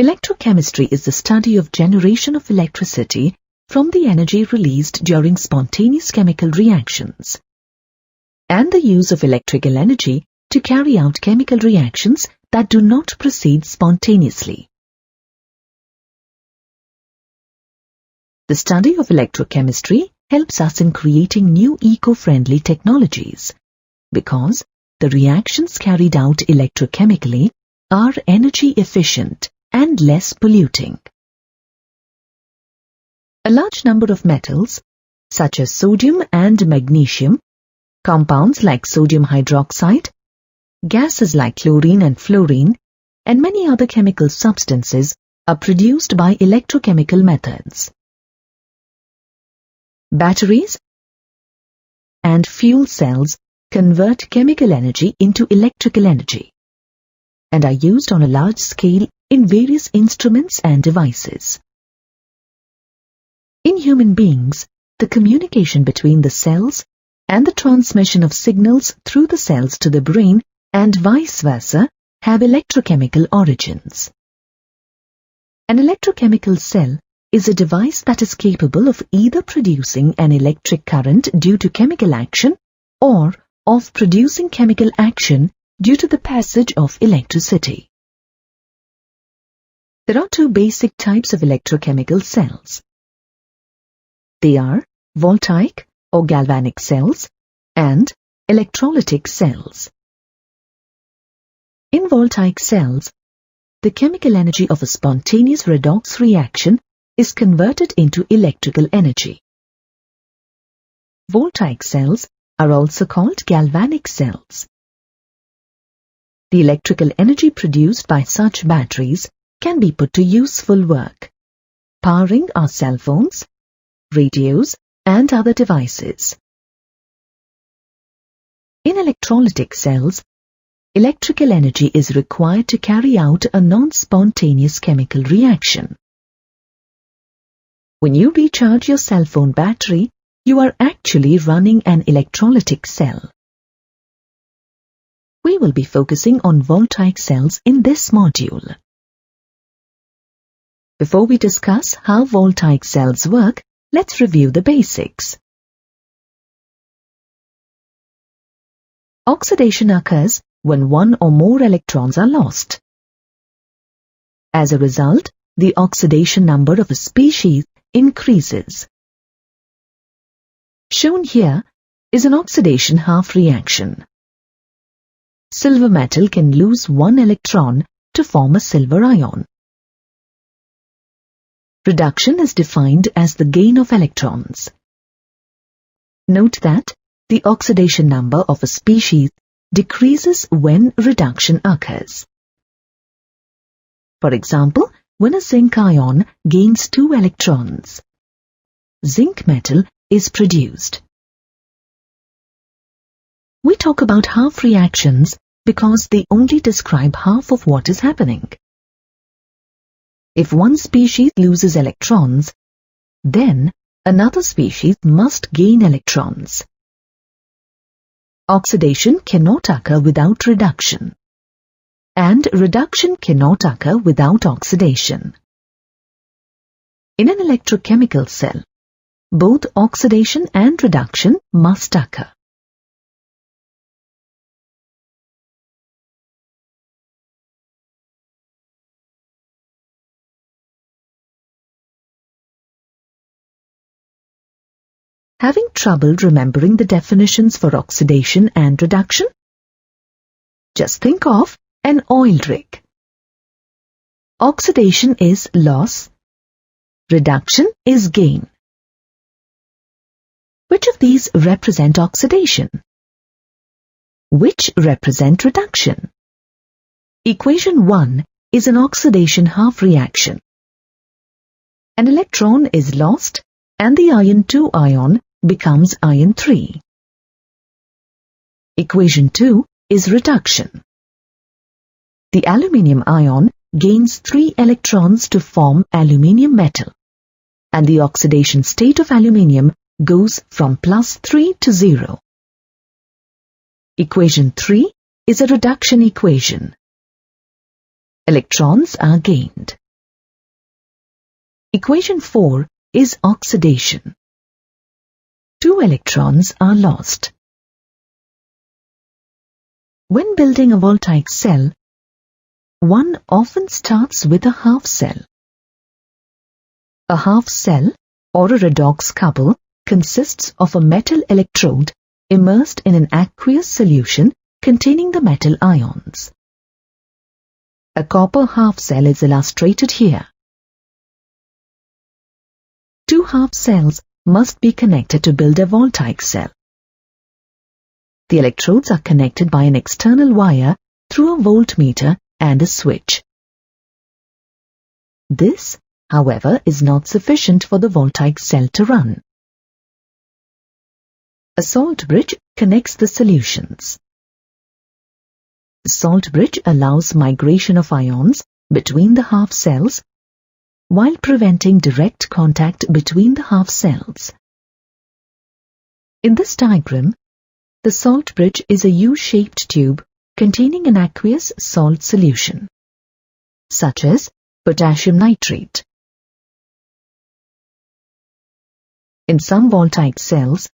Electrochemistry is the study of generation of electricity from the energy released during spontaneous chemical reactions, and the use of electrical energy to carry out chemical reactions that do not proceed spontaneously. The study of electrochemistry helps us in creating new eco-friendly technologies because the reactions carried out electrochemically are energy efficient and less polluting. A large number of metals, such as sodium and magnesium, compounds like sodium hydroxide, gases like chlorine and fluorine, and many other chemical substances are produced by electrochemical methods. Batteries and fuel cells convert chemical energy into electrical energy and are used on a large scale in various instruments and devices. In human beings, the communication between the cells and the transmission of signals through the cells to the brain and vice versa have electrochemical origins. An electrochemical cell is a device that is capable of either producing an electric current due to chemical action or of producing chemical action due to the passage of electricity. There are two basic types of electrochemical cells. They are voltaic or galvanic cells and electrolytic cells. In voltaic cells, the chemical energy of a spontaneous redox reaction is converted into electrical energy. Voltaic cells are also called galvanic cells. The electrical energy produced by such batteries can be put to useful work, powering our cell phones, radios, and other devices. In electrolytic cells, electrical energy is required to carry out a non-spontaneous chemical reaction. When you recharge your cell phone battery, you are actually running an electrolytic cell. We will be focusing on voltaic cells in this module. Before we discuss how voltaic cells work, let's review the basics. Oxidation occurs when one or more electrons are lost. As a result, the oxidation number of a species increases. Shown here is an oxidation half reaction. Silver metal can lose one electron to form a silver ion. Reduction is defined as the gain of electrons. Note that the oxidation number of a species decreases when reduction occurs. For example, when a zinc ion gains 2 electrons, zinc metal is produced. We talk about half reactions because they only describe half of what is happening. If one species loses electrons, then another species must gain electrons. Oxidation cannot occur without reduction, and reduction cannot occur without oxidation. In an electrochemical cell, both oxidation and reduction must occur. Having trouble remembering the definitions for oxidation and reduction? Just think of an oil rig. Oxidation is loss, reduction is gain. Which of these represent oxidation? Which represent reduction? Equation 1 is an oxidation half reaction. An electron is lost and the iron 2 ion becomes iron 3. Equation 2 is reduction. The aluminium ion gains 3 electrons to form aluminium metal, and the oxidation state of aluminium goes from +3 to 0. Equation 3 is a reduction equation. Electrons are gained. Equation 4 is oxidation. 2 electrons are lost. When building a Voltaic cell, one often starts with a half cell. A half cell, or a redox couple, consists of a metal electrode immersed in an aqueous solution containing the metal ions. A copper half cell is illustrated here. 2 half cells must be connected to build a Voltaic cell. The electrodes are connected by an external wire through a voltmeter and a switch. This, however, is not sufficient for the Voltaic cell to run. A salt bridge connects the solutions. The salt bridge allows migration of ions between the half cells while preventing direct contact between the half cells. In this diagram, the salt bridge is a U-shaped tube containing an aqueous salt solution, such as potassium nitrate. In some Voltaic cells,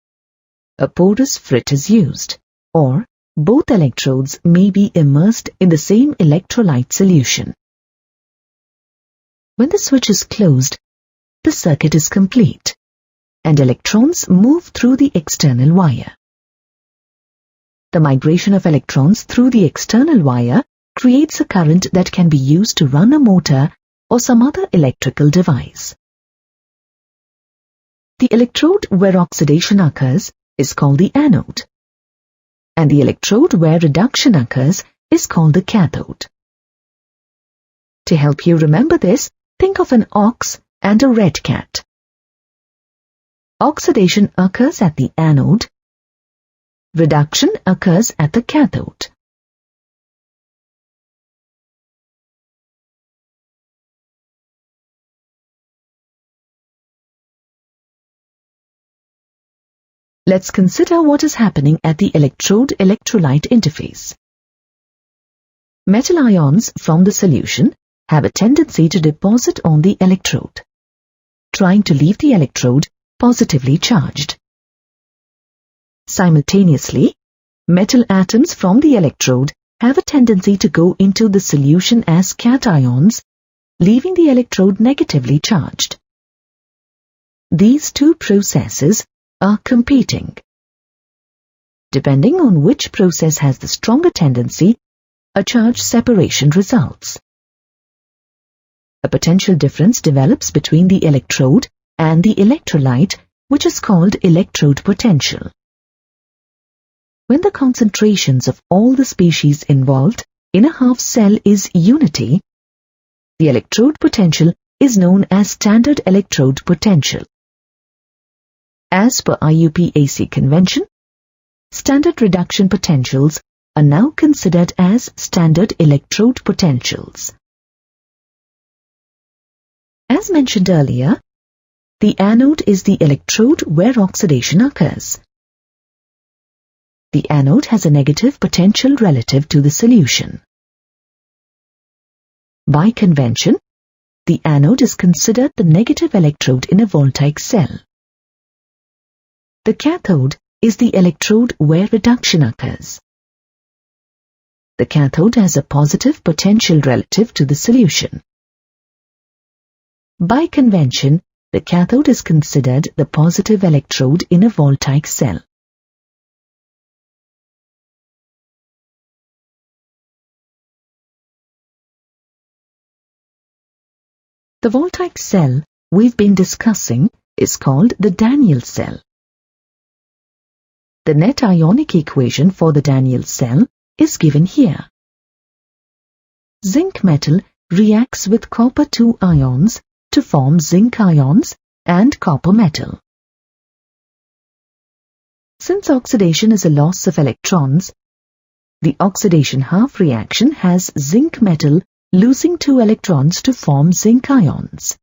a porous frit is used, or both electrodes may be immersed in the same electrolyte solution. When the switch is closed, the circuit is complete, and electrons move through the external wire. The migration of electrons through the external wire creates a current that can be used to run a motor or some other electrical device. The electrode where oxidation occurs is called the anode, and the electrode where reduction occurs is called the cathode. To help you remember this, think of an ox and a red cat. Oxidation occurs at the anode. Reduction occurs at the cathode. Let's consider what is happening at the electrode-electrolyte interface. Metal ions from the solution have a tendency to deposit on the electrode, trying to leave the electrode positively charged. Simultaneously, metal atoms from the electrode have a tendency to go into the solution as cations, leaving the electrode negatively charged. These two processes are competing. Depending on which process has the stronger tendency, a charge separation results. A potential difference develops between the electrode and the electrolyte, which is called electrode potential. When the concentrations of all the species involved in a half cell is unity, the electrode potential is known as standard electrode potential. As per IUPAC convention, standard reduction potentials are now considered as standard electrode potentials. As mentioned earlier, the anode is the electrode where oxidation occurs. The anode has a negative potential relative to the solution. By convention, the anode is considered the negative electrode in a Voltaic cell. The cathode is the electrode where reduction occurs. The cathode has a positive potential relative to the solution. By convention, the cathode is considered the positive electrode in a Voltaic cell. The Voltaic cell we've been discussing is called the Daniell cell. The net ionic equation for the Daniell cell is given here. Zinc metal reacts with copper 2 ions to form zinc ions and copper metal. Since oxidation is a loss of electrons, the oxidation half reaction has zinc metal losing 2 electrons to form zinc ions.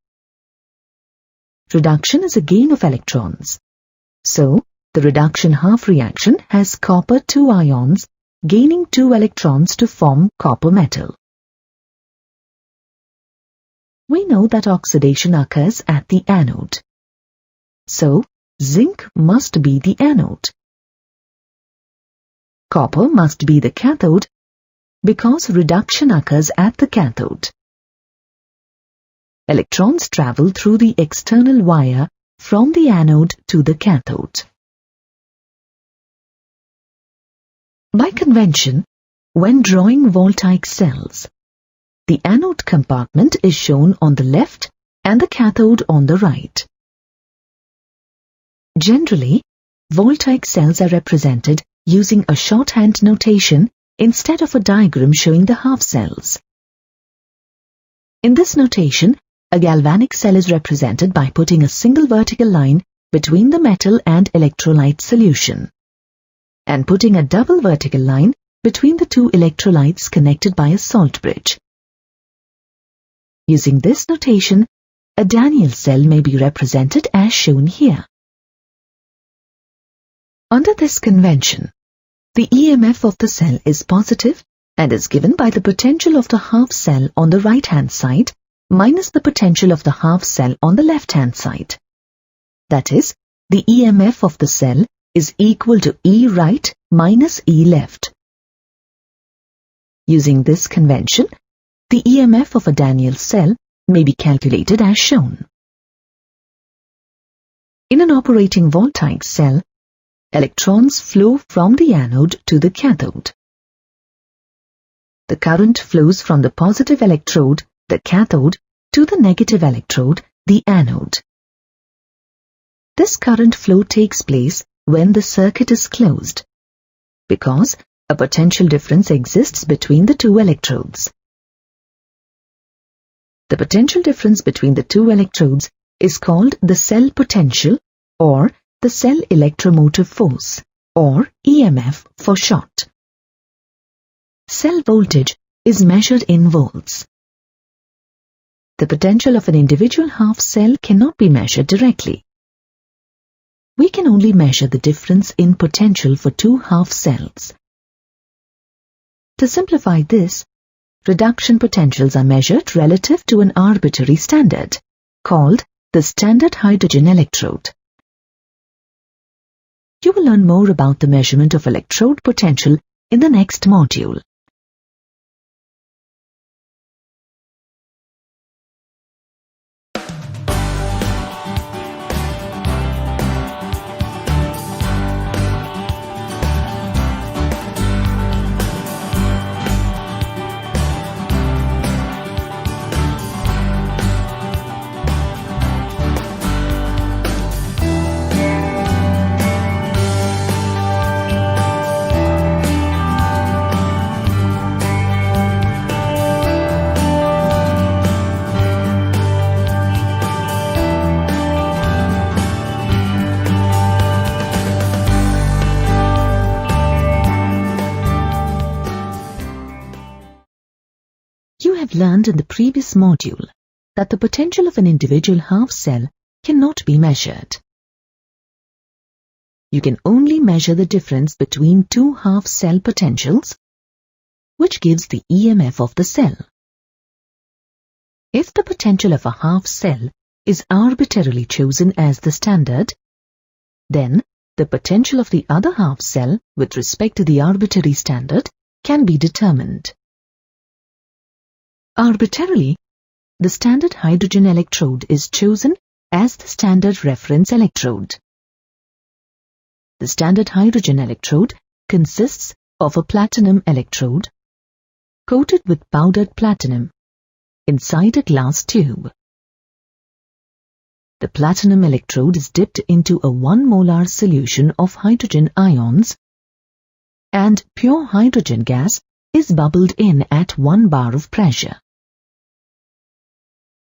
Reduction is a gain of electrons. So, the reduction half reaction has copper 2 ions gaining 2 electrons to form copper metal. we know that oxidation occurs at the anode. So, zinc must be the anode. Copper must be the cathode because reduction occurs at the cathode. Electrons travel through the external wire from the anode to the cathode. By convention, when drawing Voltaic cells, the anode compartment is shown on the left and the cathode on the right. Generally, Voltaic cells are represented using a shorthand notation instead of a diagram showing the half cells. In this notation, a galvanic cell is represented by putting a single vertical line between the metal and electrolyte solution, and putting a double vertical line between the two electrolytes connected by a salt bridge. Using this notation, a Daniell cell may be represented as shown here. Under this convention, the EMF of the cell is positive and is given by the potential of the half cell on the right-hand side minus the potential of the half cell on the left-hand side. That is, the EMF of the cell is equal to E right minus E left. Using this convention, the EMF of a Daniell cell may be calculated as shown. In an operating Voltaic cell, electrons flow from the anode to the cathode. The current flows from the positive electrode, the cathode, to the negative electrode, the anode. This current flow takes place when the circuit is closed, because a potential difference exists between the two electrodes. The potential difference between the two electrodes is called the cell potential or the cell electromotive force, or EMF for short. Cell voltage is measured in volts. The potential of an individual half cell cannot be measured directly. We can only measure the difference in potential for two half cells. To simplify this, reduction potentials are measured relative to an arbitrary standard, called the standard hydrogen electrode. You will learn more about the measurement of electrode potential in the next module. You have learned in the previous module that the potential of an individual half cell cannot be measured. You can only measure the difference between two half cell potentials, which gives the EMF of the cell. If the potential of a half cell is arbitrarily chosen as the standard, then the potential of the other half cell with respect to the arbitrary standard can be determined. Arbitrarily, the standard hydrogen electrode is chosen as the standard reference electrode. The standard hydrogen electrode consists of a platinum electrode coated with powdered platinum inside a glass tube. The platinum electrode is dipped into a 1 molar solution of hydrogen ions, and pure hydrogen gas is bubbled in at 1 bar of pressure.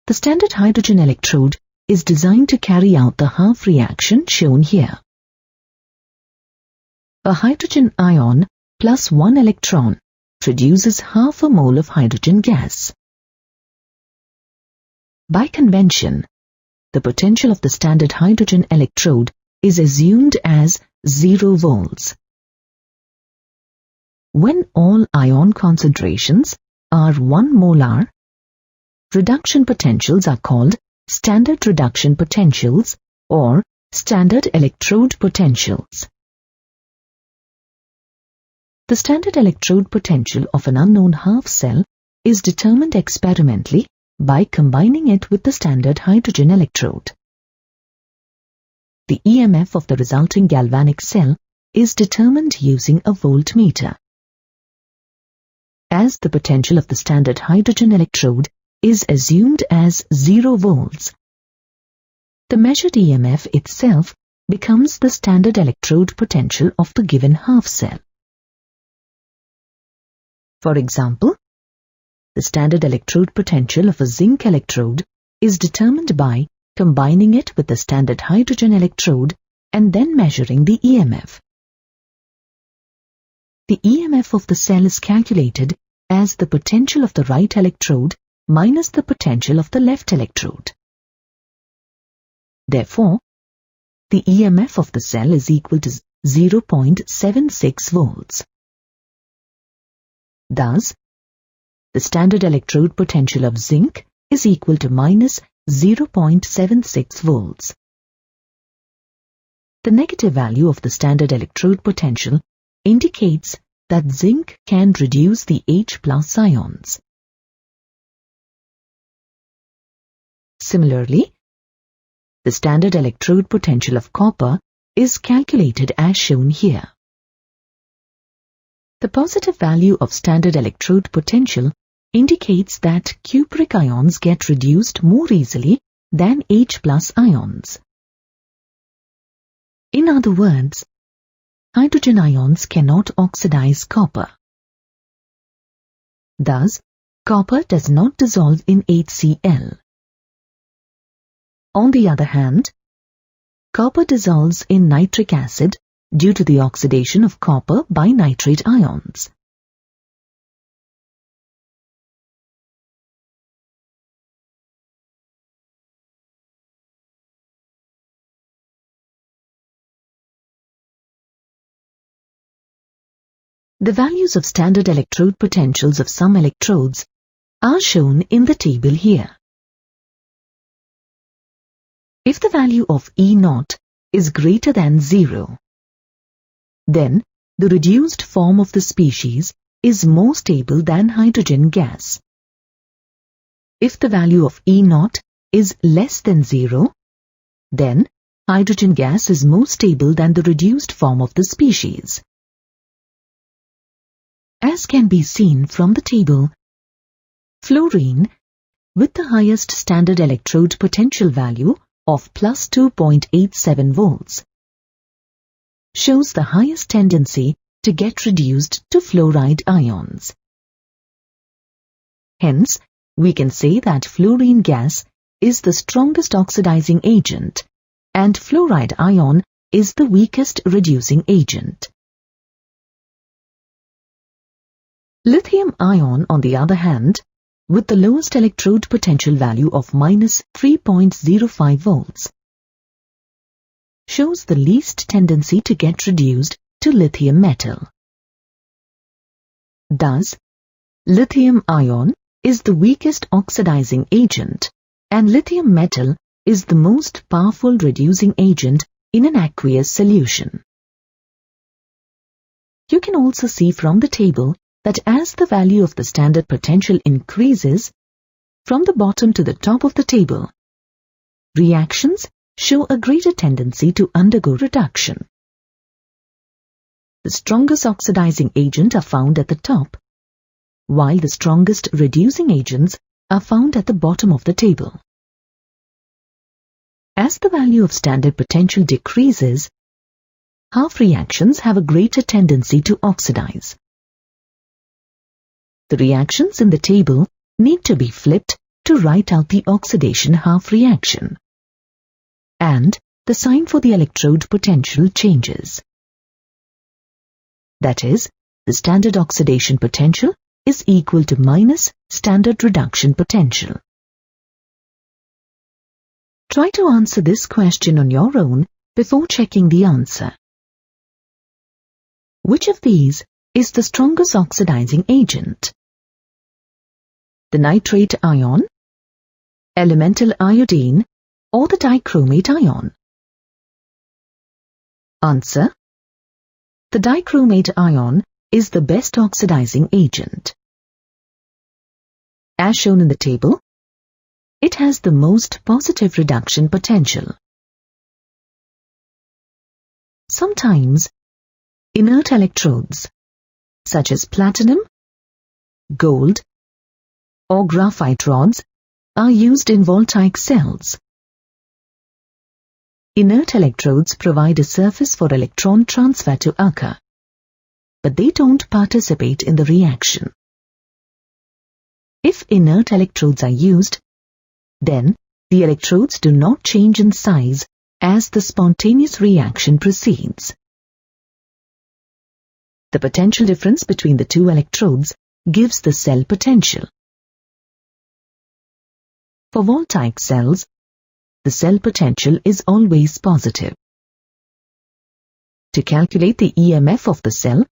The standard hydrogen electrode is designed to carry out the half reaction shown here. A hydrogen ion plus 1 electron produces half a mole of hydrogen gas. By convention, the potential of the standard hydrogen electrode is assumed as 0 volts. When all ion concentrations are 1 molar, reduction potentials are called standard reduction potentials or standard electrode potentials. The standard electrode potential of an unknown half cell is determined experimentally by combining it with the standard hydrogen electrode. The EMF of the resulting galvanic cell is determined using a voltmeter. As the potential of the standard hydrogen electrode is assumed as 0 volts, the measured EMF itself becomes the standard electrode potential of the given half cell. For example, the standard electrode potential of a zinc electrode is determined by combining it with the standard hydrogen electrode and then measuring the EMF. The EMF of the cell is calculated as the potential of the right electrode minus the potential of the left electrode. Therefore, the EMF of the cell is equal to 0.76 volts. Thus, the standard electrode potential of zinc is equal to minus 0.76 volts. The negative value of the standard electrode potential indicates that zinc can reduce the H+ ions. Similarly, the standard electrode potential of copper is calculated as shown here. The positive value of standard electrode potential indicates that cupric ions get reduced more easily than H+ ions. In other words, hydrogen ions cannot oxidize copper. Thus, copper does not dissolve in HCl. On the other hand, copper dissolves in nitric acid due to the oxidation of copper by nitrate ions. The values of standard electrode potentials of some electrodes are shown in the table here. If the value of E0 is greater than 0, then the reduced form of the species is more stable than hydrogen gas. If the value of E0 is less than 0, then hydrogen gas is more stable than the reduced form of the species. As can be seen from the table, fluorine, with the highest standard electrode potential value of plus 2.87 volts, shows the highest tendency to get reduced to fluoride ions. Hence, we can say that fluorine gas is the strongest oxidizing agent and fluoride ion is the weakest reducing agent. Lithium ion, on the other hand, with the lowest electrode potential value of minus 3.05 volts, shows the least tendency to get reduced to lithium metal. Thus, lithium ion is the weakest oxidizing agent and lithium metal is the most powerful reducing agent in an aqueous solution. You can also see from the table that as the value of the standard potential increases, from the bottom to the top of the table, reactions show a greater tendency to undergo reduction. The strongest oxidizing agent are found at the top, while the strongest reducing agents are found at the bottom of the table. As the value of standard potential decreases, half reactions have a greater tendency to oxidize. The reactions in the table need to be flipped to write out the oxidation half reaction, and the sign for the electrode potential changes. That is, the standard oxidation potential is equal to minus standard reduction potential. Try to answer this question on your own before checking the answer. Which of these is the strongest oxidizing agent? The nitrate ion, elemental iodine, or the dichromate ion? Answer: the dichromate ion is the best oxidizing agent. As shown in the table, it has the most positive reduction potential. Sometimes, inert electrodes, such as platinum, gold, or graphite rods, are used in Voltaic cells. Inert electrodes provide a surface for electron transfer to occur, but they don't participate in the reaction. If inert electrodes are used, then the electrodes do not change in size as the spontaneous reaction proceeds. The potential difference between the two electrodes gives the cell potential. For Voltaic cells, the cell potential is always positive. To calculate the EMF of the cell,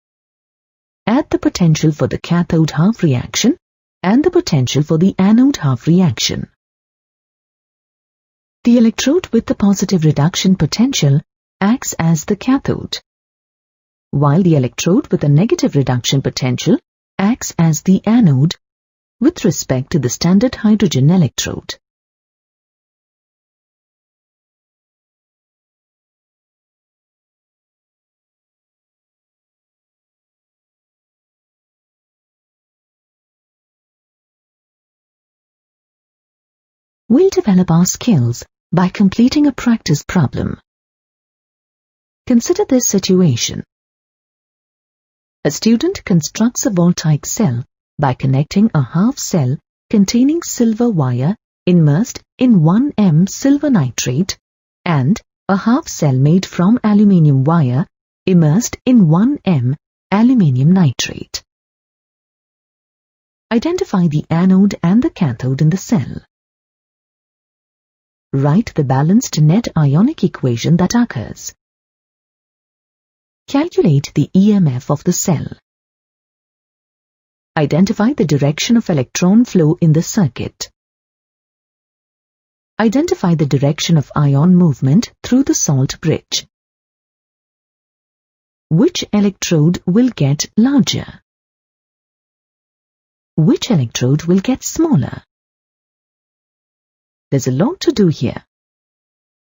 add the potential for the cathode half reaction and the potential for the anode half reaction. The electrode with the positive reduction potential acts as the cathode, while the electrode with a negative reduction potential acts as the anode with respect to the standard hydrogen electrode. We'll develop our skills by completing a practice problem. Consider this situation. A student constructs a Voltaic cell by connecting a half cell containing silver wire immersed in 1 silver nitrate and a half cell made from aluminium wire immersed in 1 aluminium nitrate. Identify the anode and the cathode in the cell. Write the balanced net ionic equation that occurs. Calculate the EMF of the cell. Identify the direction of electron flow in the circuit. Identify the direction of ion movement through the salt bridge. Which electrode will get larger? Which electrode will get smaller? There's a lot to do here,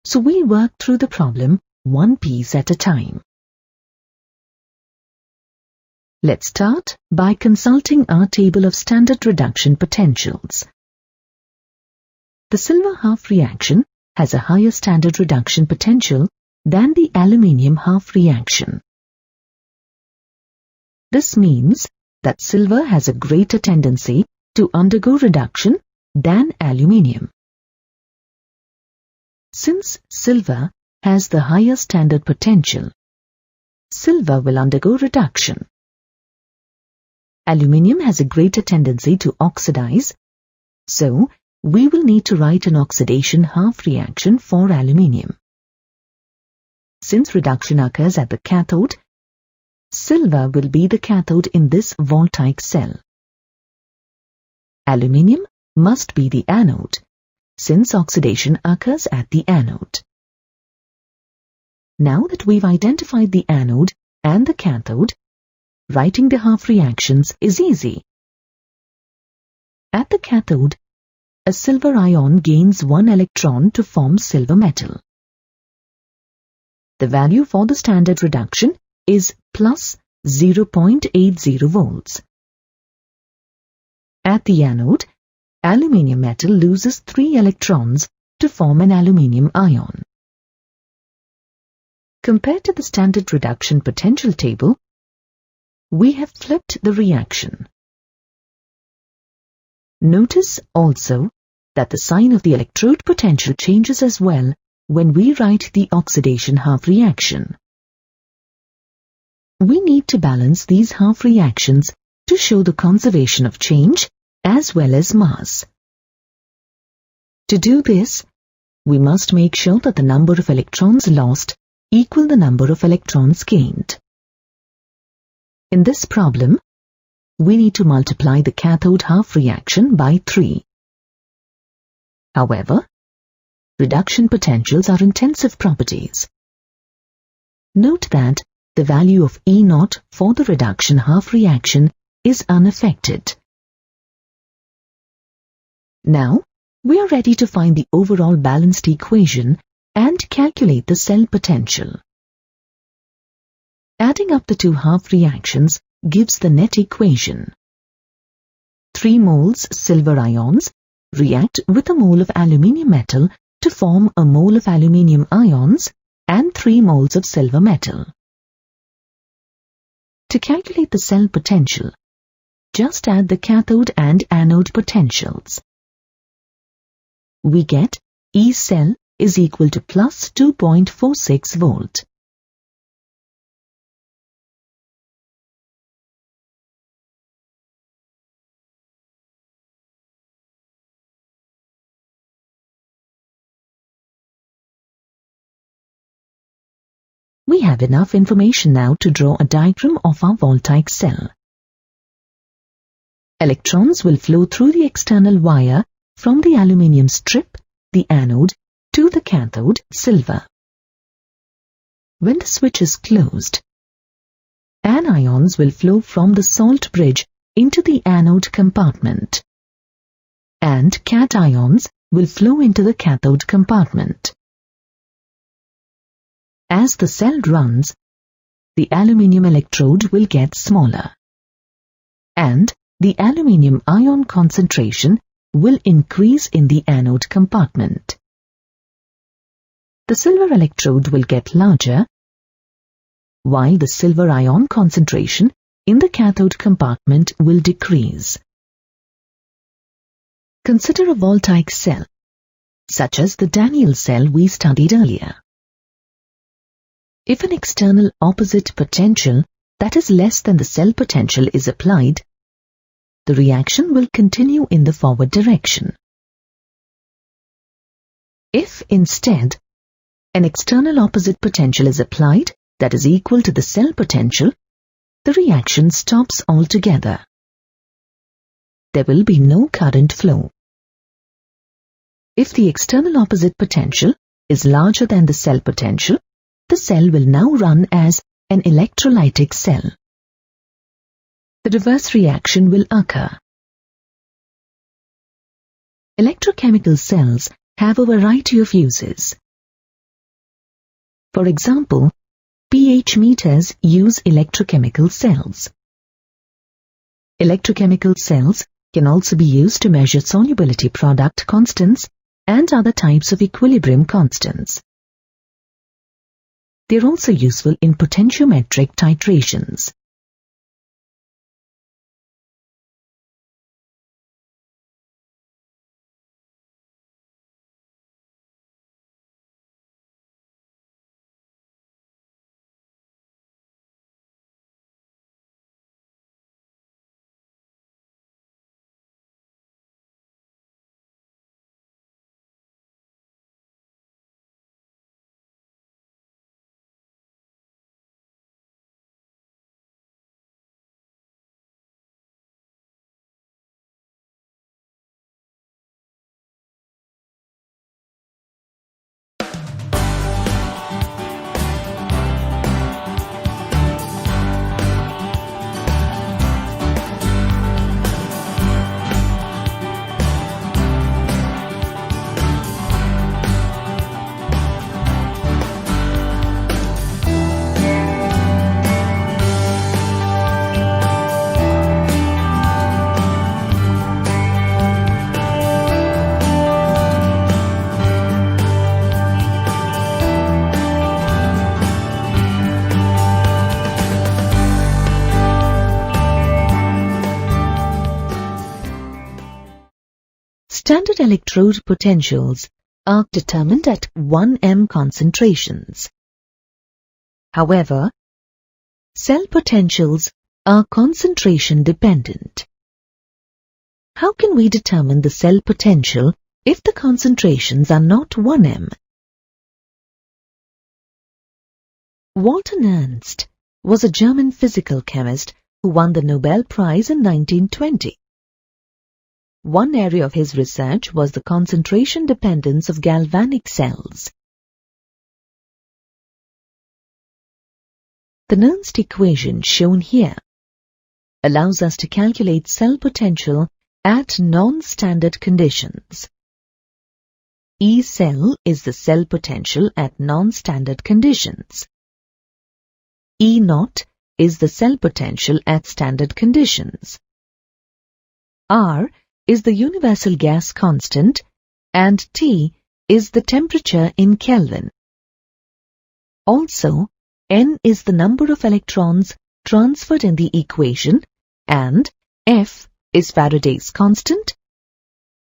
so we'll work through the problem one piece at a time. Let's start by consulting our table of standard reduction potentials. The silver half reaction has a higher standard reduction potential than the aluminium half reaction. This means that silver has a greater tendency to undergo reduction than aluminium. Since silver has the higher standard potential, silver will undergo reduction. Aluminium has a greater tendency to oxidize, so we will need to write an oxidation half reaction for aluminium. Since reduction occurs at the cathode, silver will be the cathode in this Voltaic cell. Aluminium must be the anode, since oxidation occurs at the anode. Now that we've identified the anode and the cathode, writing the half reactions is easy. At the cathode, a silver ion gains 1 electron to form silver metal. The value for the standard reduction is plus 0.80 volts. At the anode, aluminium metal loses 3 electrons to form an aluminium ion. Compared to the standard reduction potential table, we have flipped the reaction. Notice also that the sign of the electrode potential changes as well when we write the oxidation half reaction. We need to balance these half reactions to show the conservation of change as well as mass. To do this, we must make sure that the number of electrons lost equal the number of electrons gained. In this problem, we need to multiply the cathode half reaction by 3. However, reduction potentials are intensive properties. Note that the value of E0 for the reduction half reaction is unaffected. Now, we are ready to find the overall balanced equation and calculate the cell potential. Adding up the two half reactions gives the net equation. 3 moles silver ions react with a mole of aluminium metal to form a mole of aluminium ions and 3 moles of silver metal. To calculate the cell potential, just add the cathode and anode potentials. We get E cell is equal to plus 2.46 volt. We have enough information now to draw a diagram of our Voltaic cell. Electrons will flow through the external wire from the aluminium strip, the anode, to the cathode, silver. When the switch is closed, anions will flow from the salt bridge into the anode compartment, and cations will flow into the cathode compartment. As the cell runs, the aluminium electrode will get smaller, and the aluminium ion concentration will increase in the anode compartment. The silver electrode will get larger, while the silver ion concentration in the cathode compartment will decrease. Consider a Voltaic cell, such as the Daniell cell we studied earlier. If an external opposite potential that is less than the cell potential is applied, the reaction will continue in the forward direction. If instead an external opposite potential is applied that is equal to the cell potential, the reaction stops altogether. There will be no current flow. If the external opposite potential is larger than the cell potential, the cell will now run as an electrolytic cell. The reverse reaction will occur. Electrochemical cells have a variety of uses. For example, pH meters use electrochemical cells. Electrochemical cells can also be used to measure solubility product constants and other types of equilibrium constants. They are also useful in potentiometric titrations. Standard electrode potentials are determined at 1m concentrations. However, cell potentials are concentration dependent. How can we determine the cell potential if the concentrations are not 1m? Walter Nernst was a German physical chemist who won the Nobel Prize in 1920. one area of his research was the concentration dependence of galvanic cells. The Nernst equation shown here allows us to calculate cell potential at non-standard conditions. E cell is the cell potential at non-standard conditions. E naught is the cell potential at standard conditions. R is the universal gas constant and T is the temperature in Kelvin. Also, N is the number of electrons transferred in the equation and F is Faraday's constant,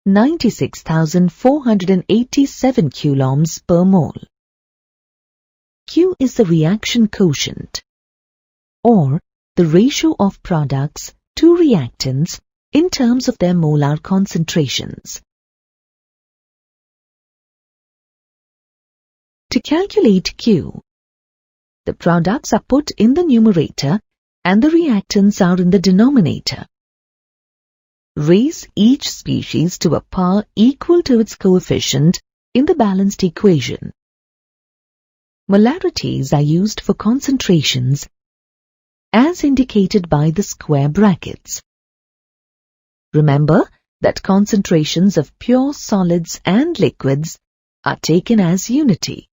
96,487 coulombs per mole. Q is the reaction quotient, or the ratio of products to reactants in terms of their molar concentrations. To calculate Q, the products are put in the numerator and the reactants are in the denominator. Raise each species to a power equal to its coefficient in the balanced equation. Molarities are used for concentrations as indicated by the square brackets. Remember that concentrations of pure solids and liquids are taken as unity.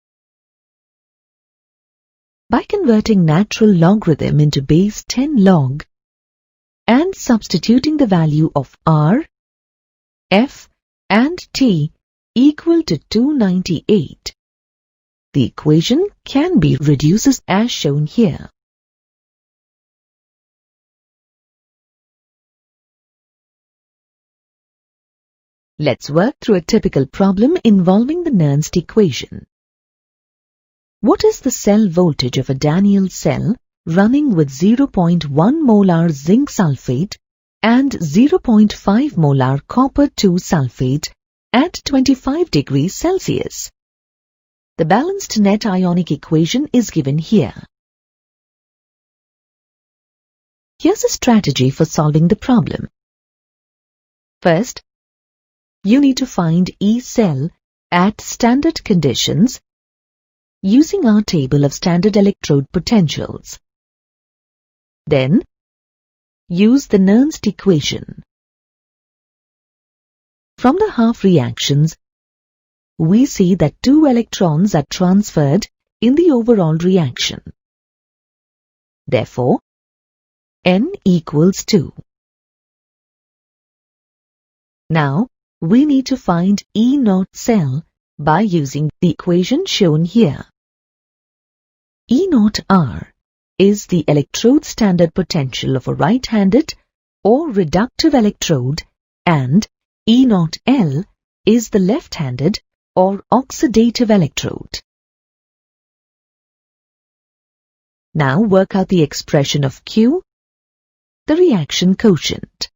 By converting natural logarithm into base 10 log and substituting the value of R, F and T equal to 298, the equation can be reduced as shown here. Let's work through a typical problem involving the Nernst equation. What is the cell voltage of a Daniell cell running with 0.1 molar zinc sulfate and 0.5 molar copper 2 sulfate at 25 degrees Celsius? The balanced net ionic equation is given here. Here's a strategy for solving the problem. First, you need to find E cell at standard conditions using our table of standard electrode potentials. Then, use the Nernst equation. From the half reactions, we see that 2 electrons are transferred in the overall reaction. Therefore, N equals 2. Now, we need to find E naught cell by using the equation shown here. E naught R is the electrode standard potential of a right-handed or reductive electrode and E naught L is the left-handed or oxidative electrode. Now work out the expression of Q, the reaction quotient.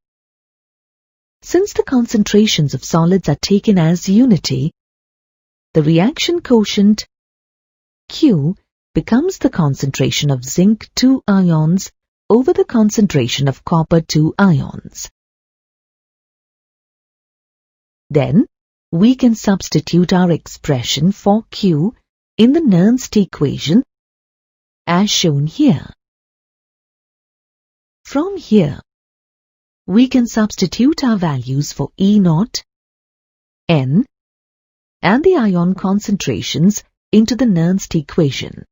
Since the concentrations of solids are taken as unity, the reaction quotient Q becomes the concentration of zinc 2 ions over the concentration of copper 2 ions. Then, we can substitute our expression for Q in the Nernst equation as shown here. From here, we can substitute our values for E naught, N, and the ion concentrations into the Nernst equation.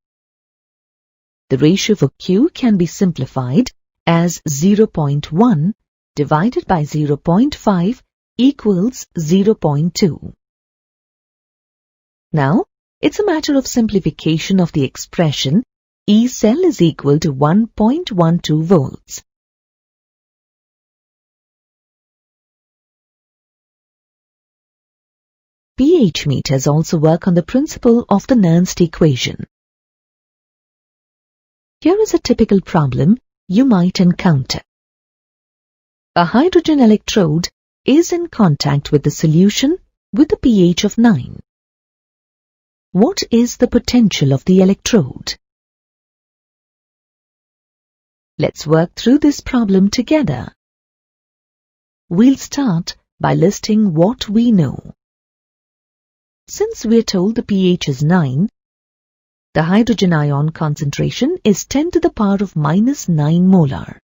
The ratio for Q can be simplified as 0.1 divided by 0.5 equals 0.2. Now, it's a matter of simplification of the expression E cell is equal to 1.12 volts. pH meters also work on the principle of the Nernst equation. Here is a typical problem you might encounter. A hydrogen electrode is in contact with the solution with a pH of 9. What is the potential of the electrode? Let's work through this problem together. We'll start by listing what we know. Since we are told the pH is 9, the hydrogen ion concentration is 10 to the power of minus 9 molar.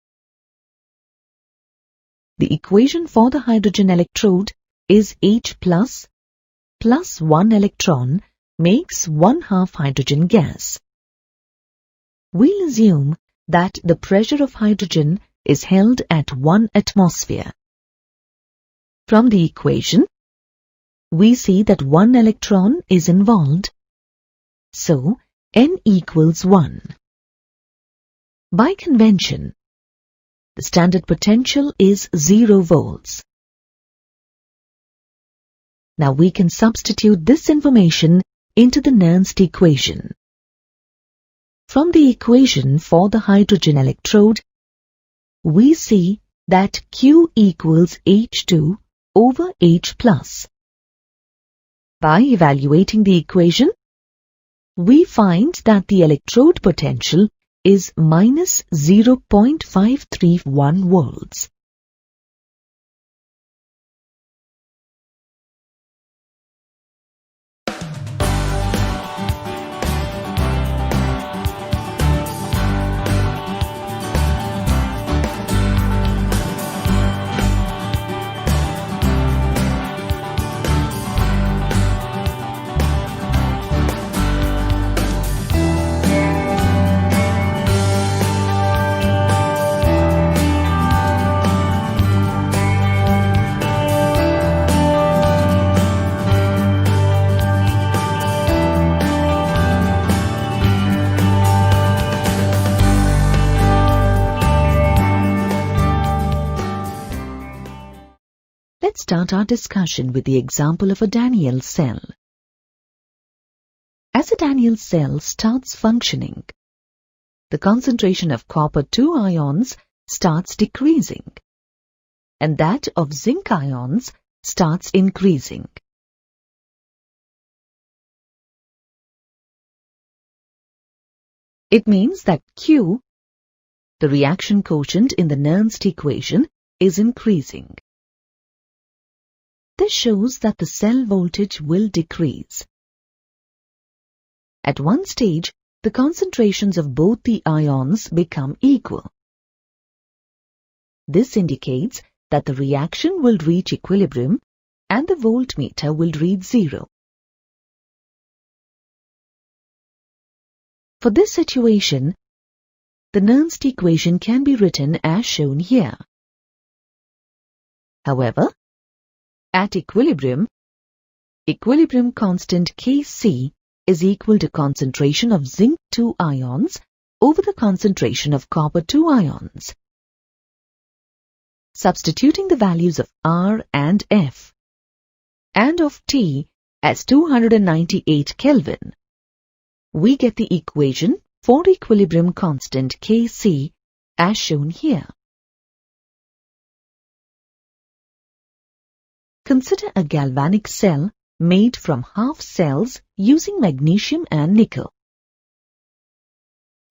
The equation for the hydrogen electrode is H plus 1 electron makes 1/2 hydrogen gas. We'll assume that the pressure of hydrogen is held at 1 atmosphere. From the equation, we see that 1 electron is involved, so N equals 1. By convention, the standard potential is 0 volts. Now we can substitute this information into the Nernst equation. From the equation for the hydrogen electrode, we see that Q equals H2 over H plus. By evaluating the equation, we find that the electrode potential is minus 0.531 volts. Let's start our discussion with the example of a Daniell cell. As a Daniell cell starts functioning, the concentration of copper-2 ions starts decreasing, and that of zinc ions starts increasing. It means that Q, the reaction quotient in the Nernst equation, is increasing. This shows that the cell voltage will decrease. At one stage, the concentrations of both the ions become equal. This indicates that the reaction will reach equilibrium and the voltmeter will read 0. For this situation, the Nernst equation can be written as shown here. However, at equilibrium constant Kc is equal to concentration of zinc 2 ions over the concentration of copper 2 ions. Substituting the values of R and F and of T as 298 Kelvin, we get the equation for equilibrium constant Kc as shown here. Consider a galvanic cell made from half cells using magnesium and nickel.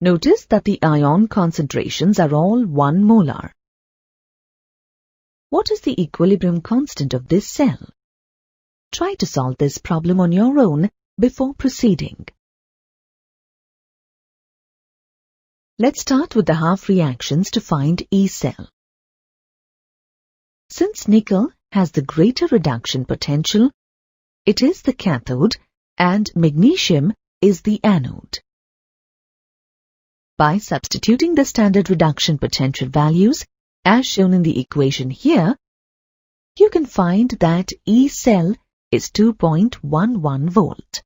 Notice that the ion concentrations are all 1 molar. What is the equilibrium constant of this cell? Try to solve this problem on your own before proceeding. Let's start with the half reactions to find E cell. Since nickel has the greater reduction potential, it is the cathode and magnesium is the anode. By substituting the standard reduction potential values as shown in the equation here, you can find that E cell is 2.11 volt.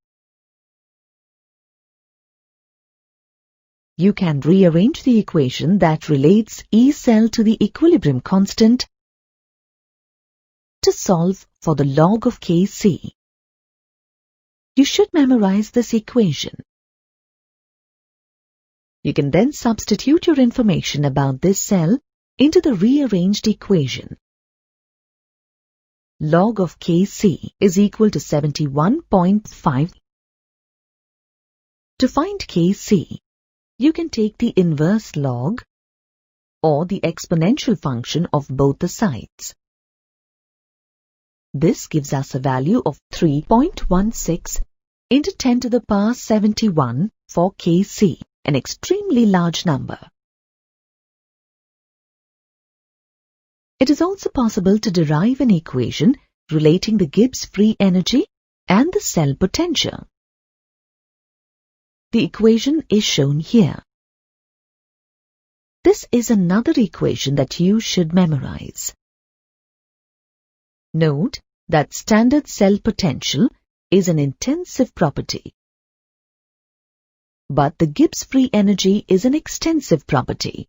You can rearrange the equation that relates E cell to the equilibrium constant to solve for the log of Kc. You should memorize this equation. You can then substitute your information about this cell into the rearranged equation. Log of Kc is equal to 71.5. To find Kc, you can take the inverse log or the exponential function of both the sides. This gives us a value of 3.16 into 10 to the power 71 for Kc, an extremely large number. It is also possible to derive an equation relating the Gibbs free energy and the cell potential. The equation is shown here. This is another equation that you should memorize. Note that standard cell potential is an intensive property, but the Gibbs free energy is an extensive property.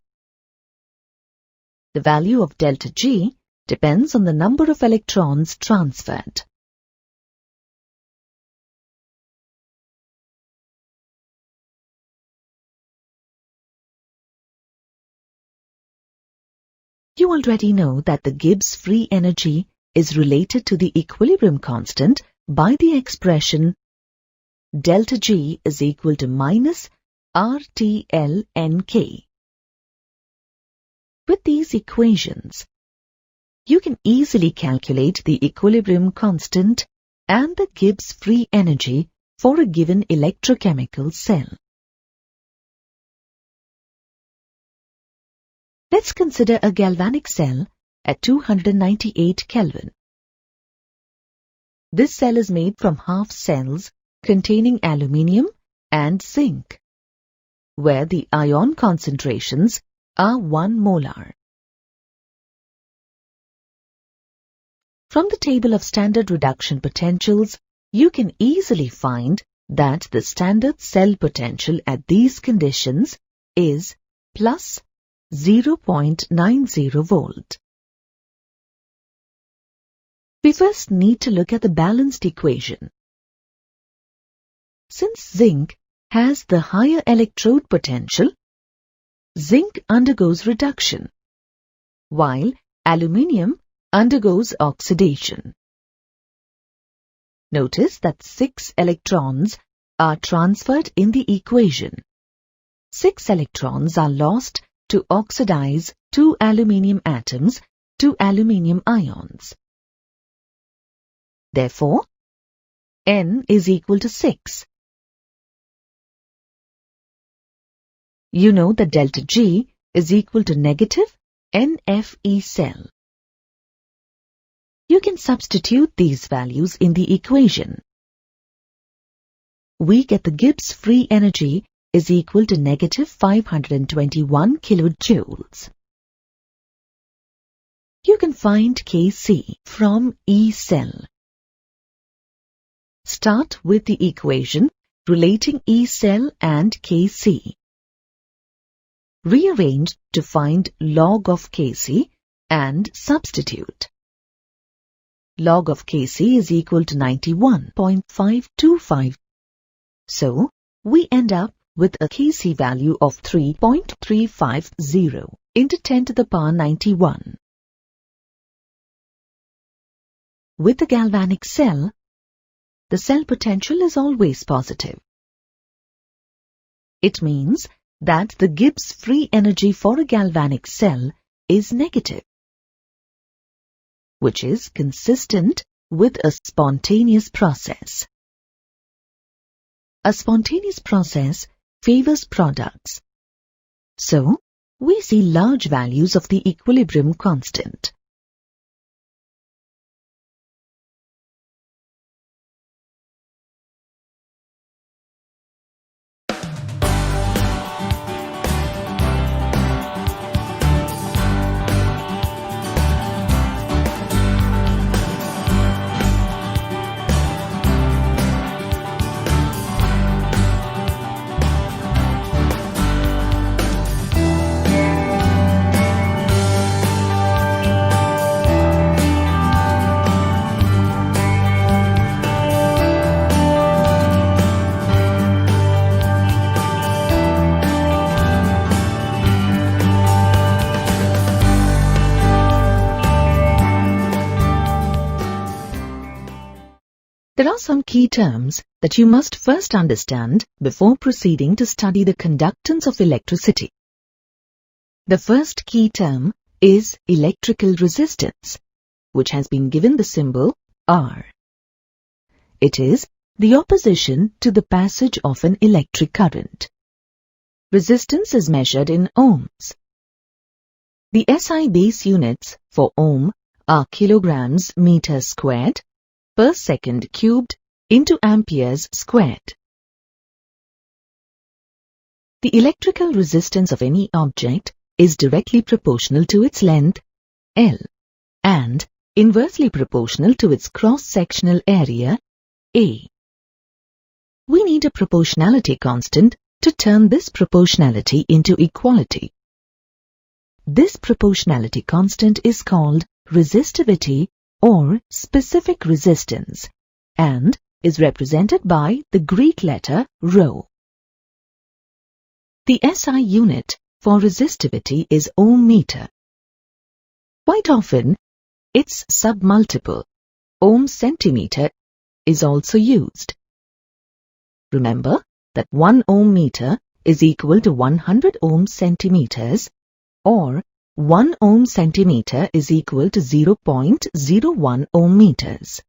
The value of delta G depends on the number of electrons transferred. You already know that the Gibbs free energy is related to the equilibrium constant by the expression delta G is equal to minus RTLNK. With these equations, you can easily calculate the equilibrium constant and the Gibbs free energy for a given electrochemical cell. Let's consider a galvanic cell at 298 Kelvin. This cell is made from half cells containing aluminium and zinc, where the ion concentrations are 1 molar. From the table of standard reduction potentials, you can easily find that the standard cell potential at these conditions is plus 0.90 volt. We first need to look at the balanced equation. Since zinc has the higher electrode potential, zinc undergoes reduction, while aluminium undergoes oxidation. Notice that 6 electrons are transferred in the equation. 6 electrons are lost to oxidize 2 aluminium atoms to aluminium ions. Therefore, N is equal to 6. You know that delta G is equal to negative NFE cell. You can substitute these values in the equation. We get the Gibbs free energy is equal to negative 521 kilojoules. You can find Kc from E cell. Start with the equation relating E cell and Kc. Rearrange to find log of Kc and substitute. Log of Kc is equal to 91.525. So, we end up with a Kc value of 3.350 into 10 to the power 91. With the galvanic cell, the cell potential is always positive. It means that the Gibbs free energy for a galvanic cell is negative, which is consistent with a spontaneous process. A spontaneous process favors products. So, we see large values of the equilibrium constant. There are some key terms that you must first understand before proceeding to study the conductance of electricity. The first key term is electrical resistance, which has been given the symbol R. It is the opposition to the passage of an electric current. Resistance is measured in ohms. The SI base units for ohm are kilograms meters squared per second cubed into amperes squared. The electrical resistance of any object is directly proportional to its length, L, and inversely proportional to its cross-sectional area, A. We need a proportionality constant to turn this proportionality into equality. This proportionality constant is called resistivity or specific resistance and is represented by the Greek letter ρ. The SI unit for resistivity is ohm meter. Quite often, its submultiple, ohm centimeter, is also used. Remember that 1 ohm meter is equal to 100 ohm centimeters, or 1 ohm centimeter is equal to 0.01 ohm meters.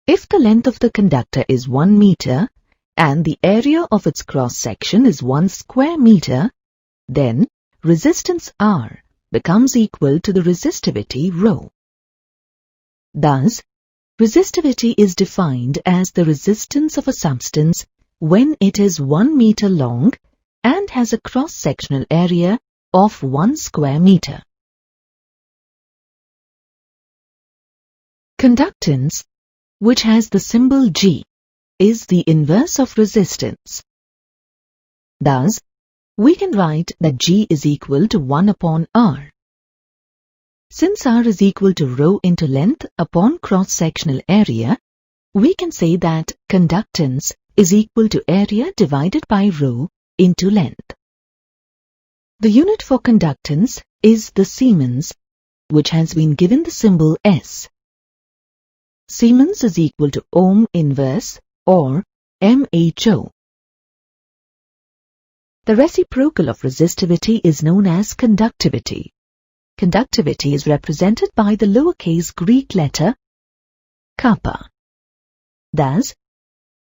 If the length of the conductor is 1 meter and the area of its cross-section is 1 square meter, then resistance R becomes equal to the resistivity ρ. Thus, resistivity is defined as the resistance of a substance when it is 1 meter long and has a cross-sectional area of 1 square meter. Conductance, which has the symbol G, is the inverse of resistance. Thus, we can write that G is equal to 1 upon R. Since R is equal to ρ into length upon cross-sectional area, we can say that conductance is equal to area divided by ρ into length. The unit for conductance is the Siemens, which has been given the symbol S. Siemens is equal to ohm inverse or mho. The reciprocal of resistivity is known as conductivity. Conductivity is represented by the lowercase Greek letter kappa. Thus,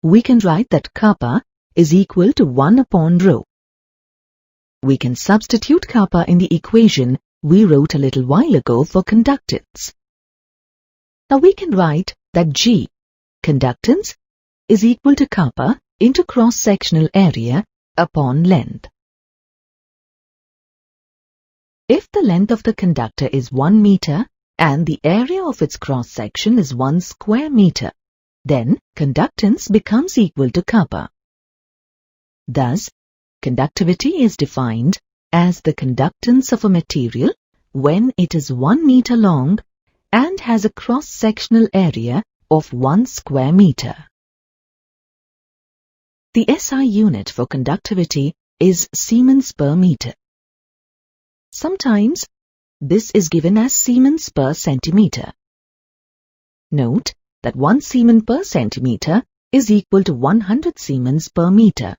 we can write that kappa is equal to 1 upon ρ. We can substitute kappa in the equation we wrote a little while ago for conductance. Now we can write that G, conductance, is equal to kappa into cross-sectional area upon length. If the length of the conductor is 1 meter and the area of its cross-section is 1 square meter, then conductance becomes equal to kappa. Thus, conductivity is defined as the conductance of a material when it is 1 meter long and has a cross-sectional area of 1 square meter. The SI unit for conductivity is Siemens per meter. Sometimes, this is given as Siemens per centimeter. Note that 1 Siemens per centimeter is equal to 100 Siemens per meter.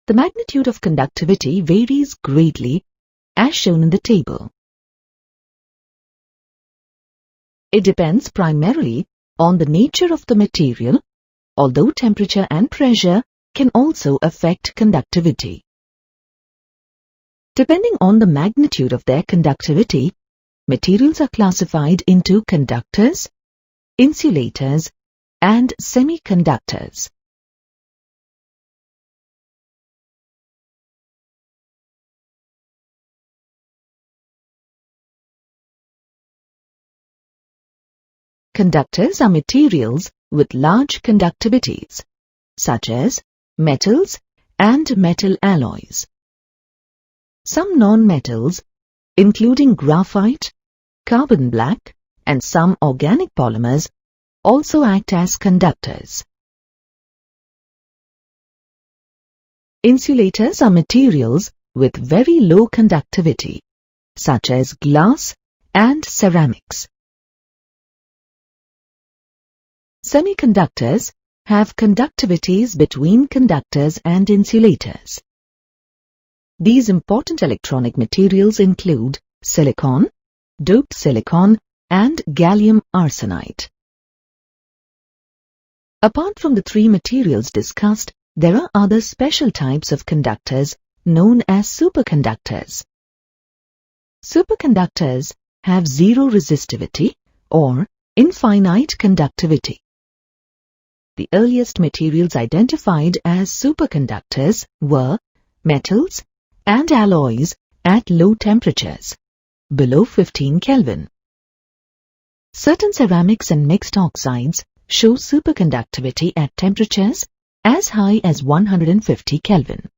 The magnitude of conductivity varies greatly, as shown in the table. It depends primarily on the nature of the material, although temperature and pressure can also affect conductivity. Depending on the magnitude of their conductivity, materials are classified into conductors, insulators, and semiconductors. Conductors are materials with large conductivities, such as metals and metal alloys. Some non-metals, including graphite, carbon black, and some organic polymers, also act as conductors. Insulators are materials with very low conductivity, such as glass and ceramics. Semiconductors have conductivities between conductors and insulators. These important electronic materials include silicon, doped silicon, and gallium arsenide. Apart from the three materials discussed, there are other special types of conductors known as superconductors. Superconductors have zero resistivity or infinite conductivity. The earliest materials identified as superconductors were metals and alloys at low temperatures, below 15 Kelvin. Certain ceramics and mixed oxides show superconductivity at temperatures as high as 150 Kelvin.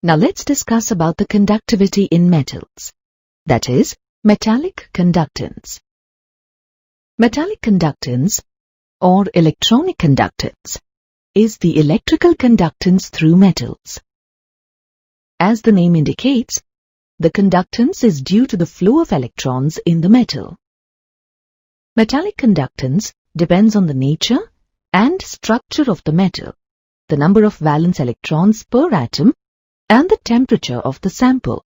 Now let's discuss about the conductivity in metals, that is, metallic conductance. Metallic conductance, or electronic conductance, is the electrical conductance through metals. As the name indicates, the conductance is due to the flow of electrons in the metal. Metallic conductance depends on the nature and structure of the metal, the number of valence electrons per atom, and the temperature of the sample.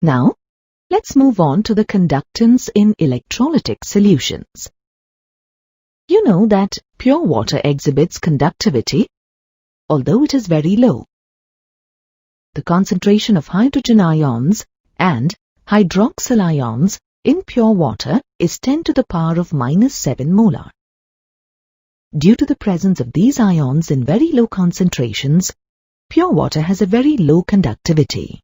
Now, let's move on to the conductance in electrolytic solutions. You know that pure water exhibits conductivity, although it is very low. The concentration of hydrogen ions and hydroxyl ions in pure water is 10 to the power of -7 molar. Due to the presence of these ions in very low concentrations, pure water has a very low conductivity.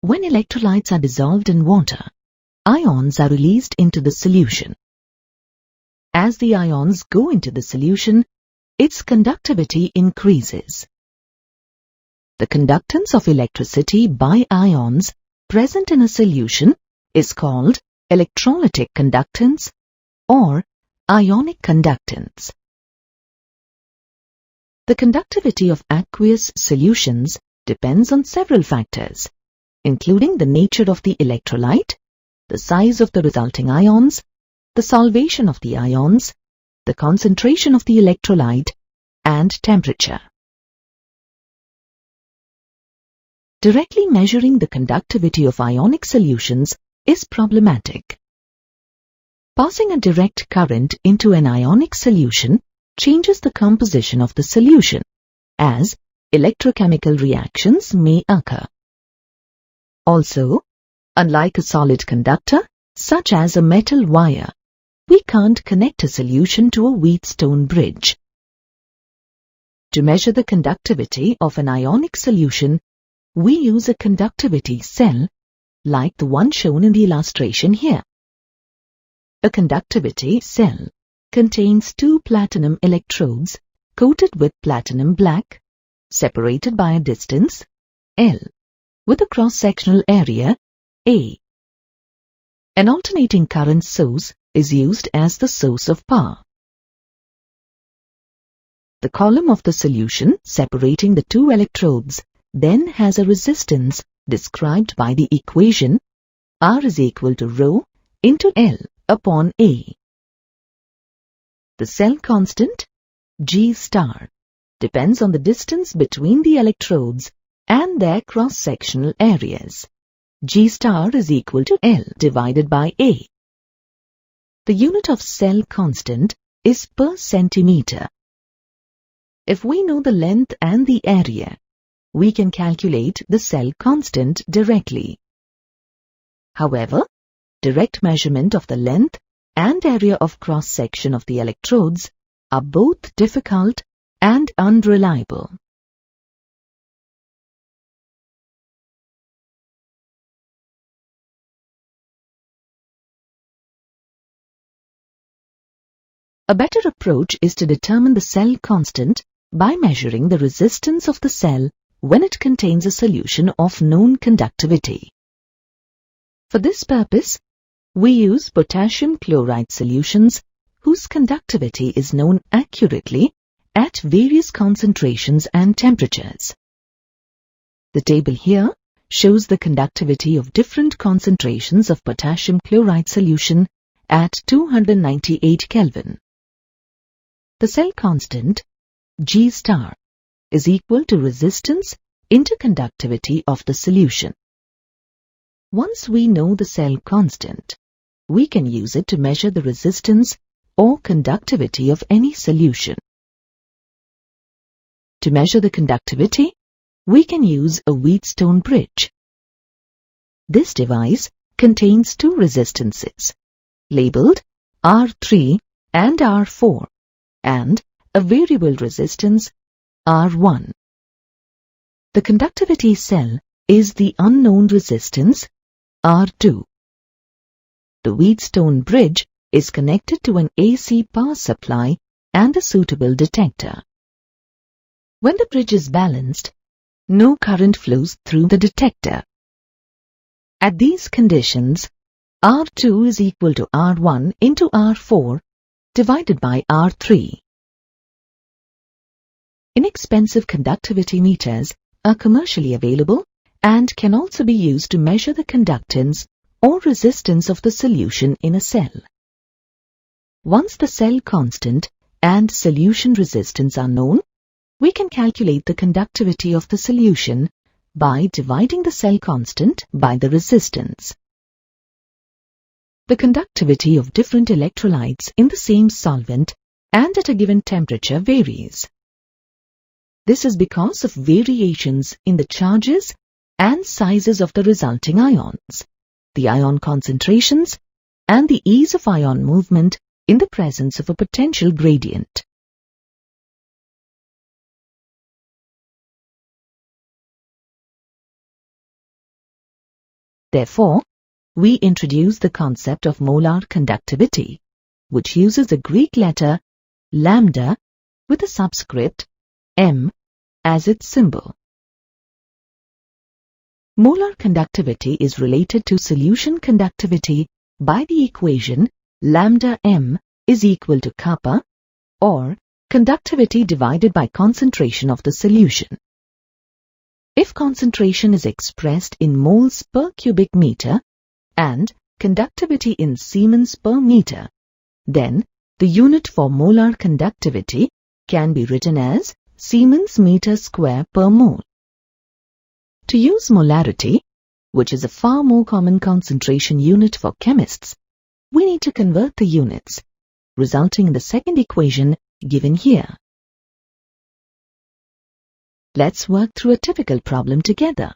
When electrolytes are dissolved in water, ions are released into the solution. As the ions go into the solution, its conductivity increases. The conductance of electricity by ions present in a solution is called electrolytic conductance or ionic conductance. The conductivity of aqueous solutions depends on several factors, including the nature of the electrolyte, the size of the resulting ions, the solvation of the ions, the concentration of the electrolyte, and temperature. Directly measuring the conductivity of ionic solutions is problematic. Passing a direct current into an ionic solution changes the composition of the solution, as electrochemical reactions may occur. Also, unlike a solid conductor, such as a metal wire, we can't connect a solution to a Wheatstone bridge. To measure the conductivity of an ionic solution, we use a conductivity cell, like the one shown in the illustration here. A conductivity cell contains two platinum electrodes coated with platinum black, separated by a distance, L, with a cross-sectional area, A. An alternating current source is used as the source of power. The column of the solution separating the two electrodes then has a resistance described by the equation R is equal to rho into L upon A. The cell constant, G star, depends on the distance between the electrodes and their cross-sectional areas. G star is equal to L divided by A. The unit of cell constant is per centimeter. If we know the length and the area, we can calculate the cell constant directly. However, direct measurement of the length and area of cross-section of the electrodes are both difficult and unreliable. A better approach is to determine the cell constant by measuring the resistance of the cell when it contains a solution of known conductivity. For this purpose, we use potassium chloride solutions whose conductivity is known accurately at various concentrations and temperatures. The table here shows the conductivity of different concentrations of potassium chloride solution at 298 Kelvin. The cell constant, G star, is equal to resistance into conductivity of the solution. Once we know the cell constant, we can use it to measure the resistance or conductivity of any solution. To measure the conductivity, we can use a Wheatstone bridge. This device contains two resistances, labeled R3 and R4, and a variable resistance R1. The conductivity cell is the unknown resistance R2. The Wheatstone bridge is connected to an AC power supply and a suitable detector. When the bridge is balanced, no current flows through the detector. At these conditions, R2 is equal to R1 into R4 divided by R3. Inexpensive conductivity meters are commercially available and can also be used to measure the conductance or resistance of the solution in a cell. Once the cell constant and solution resistance are known, we can calculate the conductivity of the solution by dividing the cell constant by the resistance. The conductivity of different electrolytes in the same solvent and at a given temperature varies. This is because of variations in the charges and sizes of the resulting ions, the ion concentrations, and the ease of ion movement in the presence of a potential gradient. Therefore, we introduce the concept of molar conductivity, which uses a Greek letter lambda with a subscript m as its symbol. Molar conductivity is related to solution conductivity by the equation lambda m is equal to kappa, or conductivity divided by concentration of the solution. If concentration is expressed in moles per cubic meter and conductivity in Siemens per meter, then the unit for molar conductivity can be written as Siemens meter square per mole. To use molarity, which is a far more common concentration unit for chemists, we need to convert the units, resulting in the second equation given here. Let's work through a typical problem together.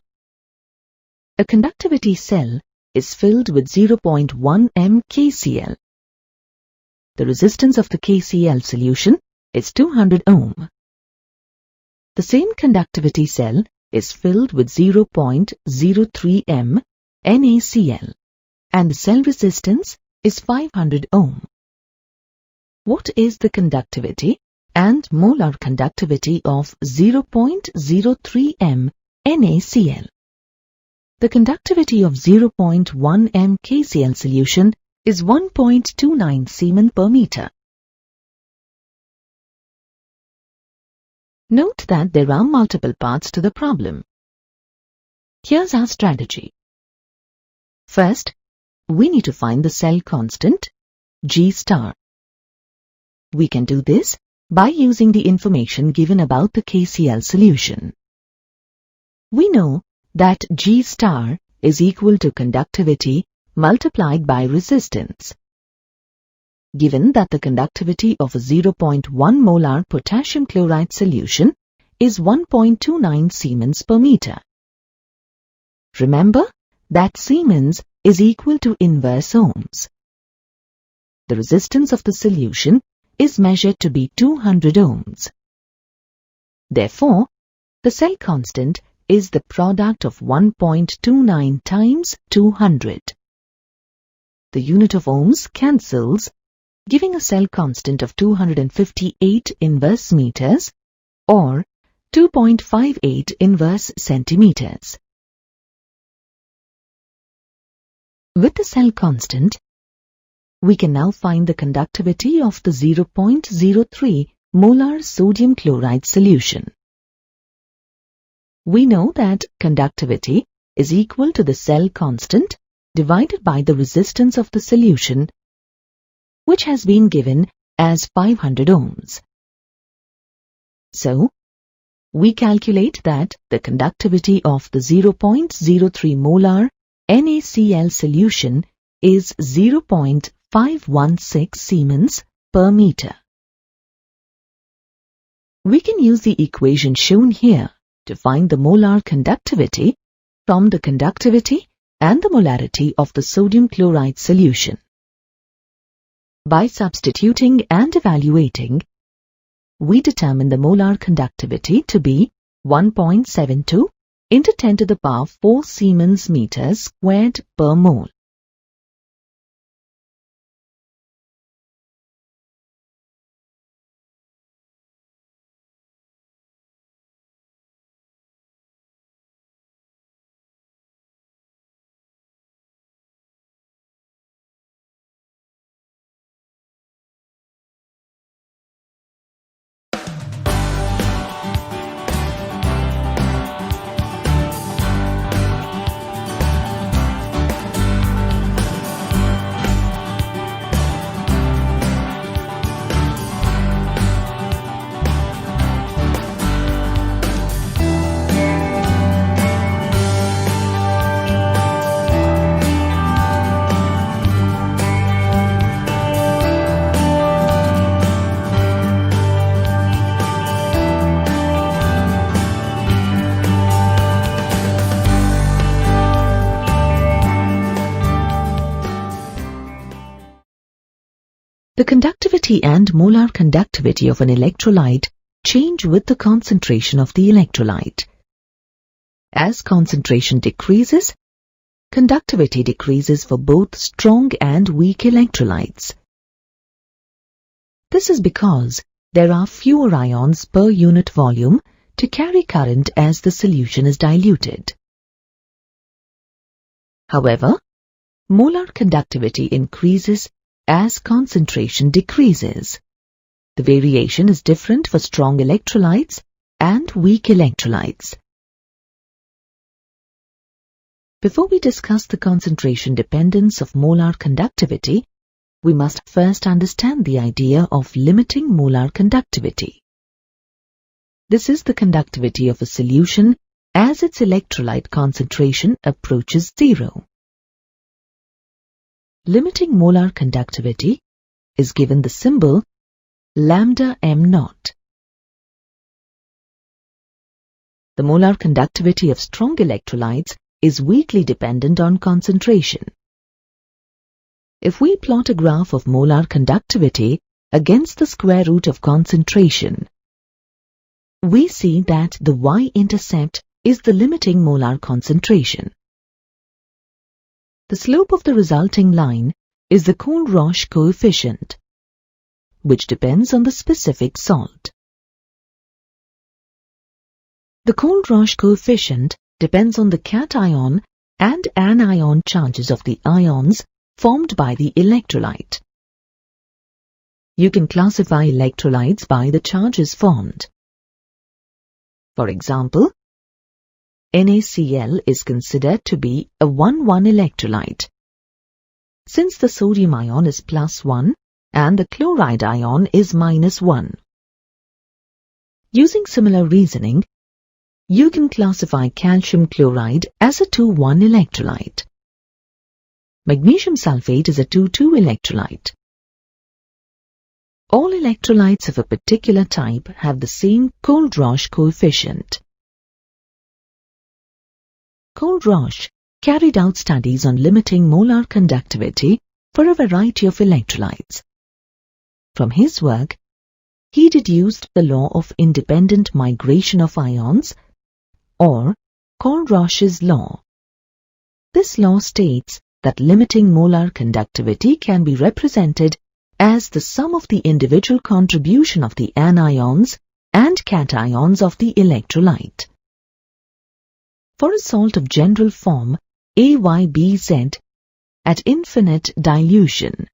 A conductivity cell is filled with 0.1 m KCl. The resistance of the KCl solution is 200 ohm. The same conductivity cell is filled with 0.03 m NaCl, and the cell resistance is 500 ohm. What is the conductivity and molar conductivity of 0.03 m NaCl? The conductivity of 0.1 m KCl solution is 1.29 Siemens per meter. Note that there are multiple parts to the problem. Here's our strategy. First, we need to find the cell constant, G star. We can do this by using the information given about the KCl solution. We know that G star is equal to conductivity multiplied by resistance. Given that the conductivity of a 0.1 molar potassium chloride solution is 1.29 Siemens per meter. Remember that Siemens is equal to inverse ohms. The resistance of the solution is measured to be 200 ohms. Therefore, the cell constant is the product of 1.29 times 200. The unit of ohms cancels, giving a cell constant of 258 inverse meters or 2.58 inverse centimeters. With the cell constant, we can now find the conductivity of the 0.03 molar sodium chloride solution. We know that conductivity is equal to the cell constant divided by the resistance of the solution, which has been given as 500 ohms. So, we calculate that the conductivity of the 0.03 molar NaCl solution is 0.516 Siemens per meter. We can use the equation shown here to find the molar conductivity from the conductivity and the molarity of the sodium chloride solution. By substituting and evaluating, we determine the molar conductivity to be 1.72 into 10 to the power 4 Siemens meters squared per mole. The conductivity and molar conductivity of an electrolyte change with the concentration of the electrolyte. As concentration decreases, conductivity decreases for both strong and weak electrolytes. This is because there are fewer ions per unit volume to carry current as the solution is diluted. However, molar conductivity increases as concentration decreases. The variation is different for strong electrolytes and weak electrolytes. Before we discuss the concentration dependence of molar conductivity, we must first understand the idea of limiting molar conductivity. This is the conductivity of a solution as its electrolyte concentration approaches zero. Limiting molar conductivity is given the symbol lambda m naught. The molar conductivity of strong electrolytes is weakly dependent on concentration. If we plot a graph of molar conductivity against the square root of concentration, we see that the y-intercept is the limiting molar concentration. The slope of the resulting line is the Kohlrausch coefficient, which depends on the specific salt. The Kohlrausch coefficient depends on the cation and anion charges of the ions formed by the electrolyte. You can classify electrolytes by the charges formed. For example, NaCl is considered to be a 1,1 electrolyte, since the sodium ion is +1 and the chloride ion is -1. Using similar reasoning, you can classify calcium chloride as a 2,1 electrolyte. Magnesium sulfate is a 2,2 electrolyte. All electrolytes of a particular type have the same Kohlrausch coefficient. Kohlrausch carried out studies on limiting molar conductivity for a variety of electrolytes. From his work, he deduced the law of independent migration of ions, or Kohlrausch's law. This law states that limiting molar conductivity can be represented as the sum of the individual contribution of the anions and cations of the electrolyte. For a salt of general form AYBZ at infinite dilution,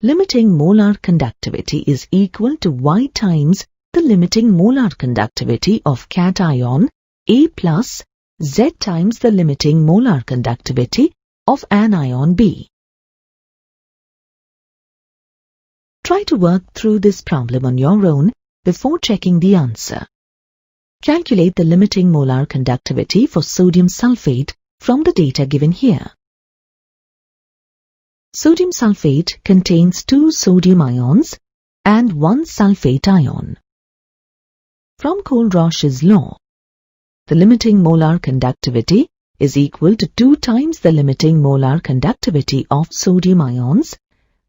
limiting molar conductivity is equal to Y times the limiting molar conductivity of cation A plus Z times the limiting molar conductivity of anion B. Try to work through this problem on your own before checking the answer. Calculate the limiting molar conductivity for sodium sulfate from the data given here. Sodium sulfate contains 2 sodium ions and 1 sulfate ion. From Kohl-Rausch's law, the limiting molar conductivity is equal to 2 times the limiting molar conductivity of sodium ions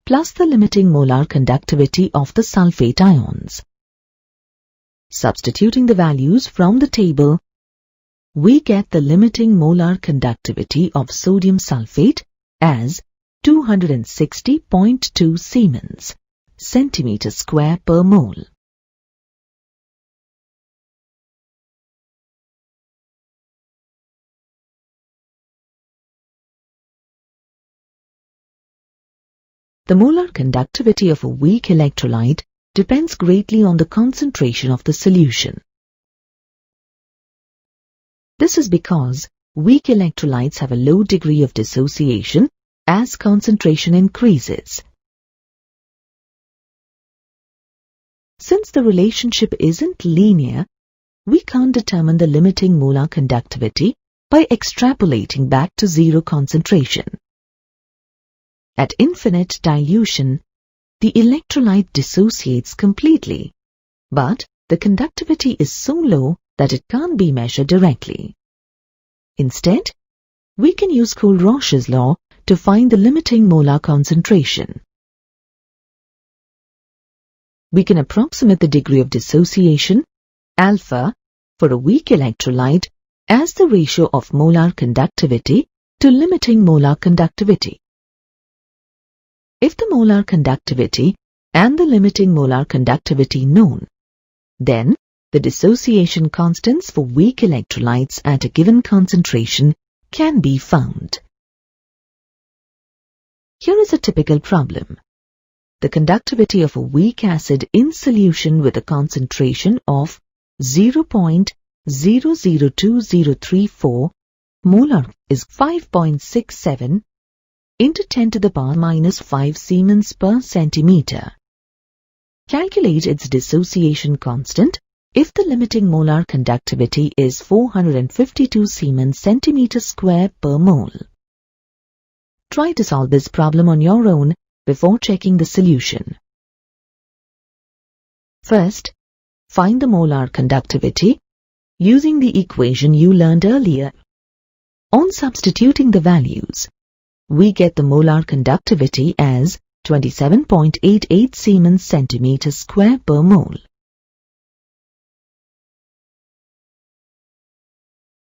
plus the limiting molar conductivity of the sulfate ions. Substituting the values from the table, we get the limiting molar conductivity of sodium sulfate as 260.2 Siemens centimeter square per mole. The molar conductivity of a weak electrolyte depends greatly on the concentration of the solution. This is because weak electrolytes have a low degree of dissociation as concentration increases. Since the relationship isn't linear, we can't determine the limiting molar conductivity by extrapolating back to zero concentration. At infinite dilution, the electrolyte dissociates completely, but the conductivity is so low that it can't be measured directly. Instead, we can use Kohl-Rausch's law to find the limiting molar concentration. We can approximate the degree of dissociation, alpha, for a weak electrolyte as the ratio of molar conductivity to limiting molar conductivity. If the molar conductivity and the limiting molar conductivity known, then the dissociation constants for weak electrolytes at a given concentration can be found. Here is a typical problem. The conductivity of a weak acid in solution with a concentration of 0.002034 molar is 5.67 into 10 to the power minus 5 Siemens per centimeter. Calculate its dissociation constant if the limiting molar conductivity is 452 Siemens centimeter square per mole. Try to solve this problem on your own before checking the solution. First, find the molar conductivity using the equation you learned earlier. On substituting the values, we get the molar conductivity as 27.88 Siemens centimeter square per mole.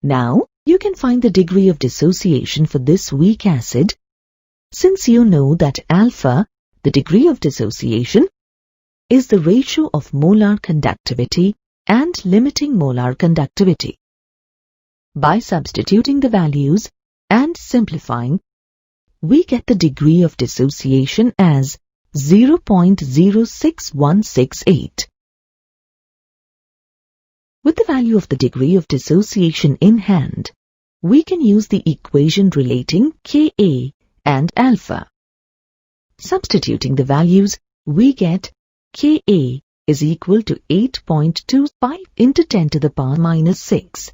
Now, you can find the degree of dissociation for this weak acid, since you know that alpha, the degree of dissociation, is the ratio of molar conductivity and limiting molar conductivity. By substituting the values and simplifying, we get the degree of dissociation as 0.06168. With the value of the degree of dissociation in hand, we can use the equation relating Ka and alpha. Substituting the values, we get Ka is equal to 8.25 into 10 to the power minus 6.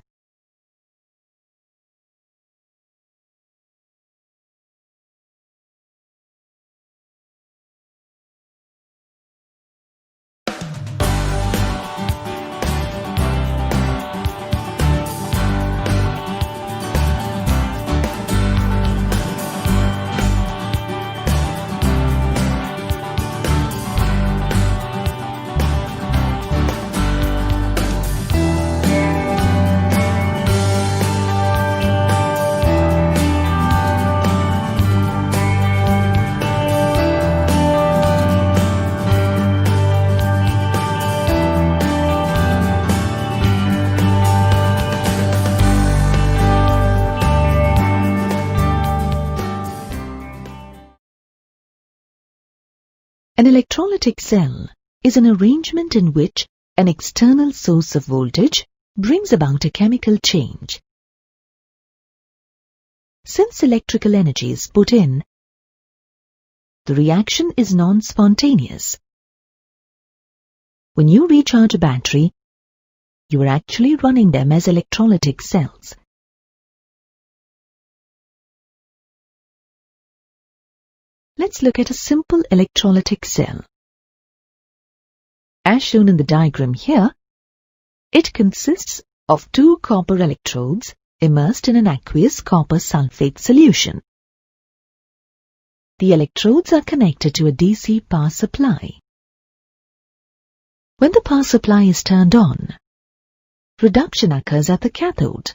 An electrolytic cell is an arrangement in which an external source of voltage brings about a chemical change. Since electrical energy is put in, the reaction is non-spontaneous. when you recharge a battery, you are actually running them as electrolytic cells. Let's look at a simple electrolytic cell. As shown in the diagram here, it consists of 2 copper electrodes immersed in an aqueous copper sulfate solution. The electrodes are connected to a DC power supply. When the power supply is turned on, reduction occurs at the cathode,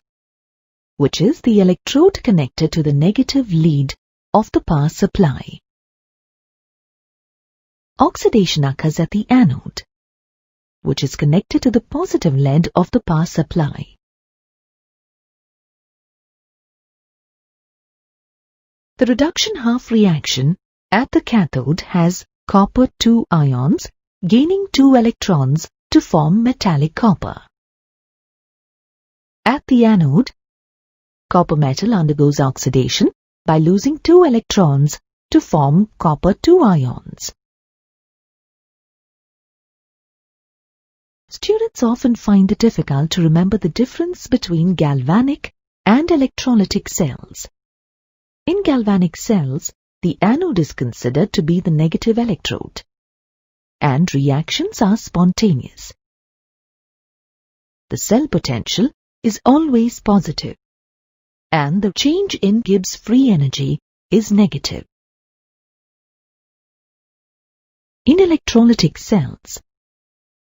which is the electrode connected to the negative lead of the power supply. Oxidation occurs at the anode, which is connected to the positive lead of the power supply. The reduction half reaction at the cathode has copper 2 ions gaining 2 electrons to form metallic copper. At the anode, copper metal undergoes oxidation by losing 2 electrons to form copper 2 ions. Students often find it difficult to remember the difference between galvanic and electrolytic cells. In galvanic cells, the anode is considered to be the negative electrode, and reactions are spontaneous. The cell potential is always positive, and the change in Gibbs free energy is negative. In electrolytic cells,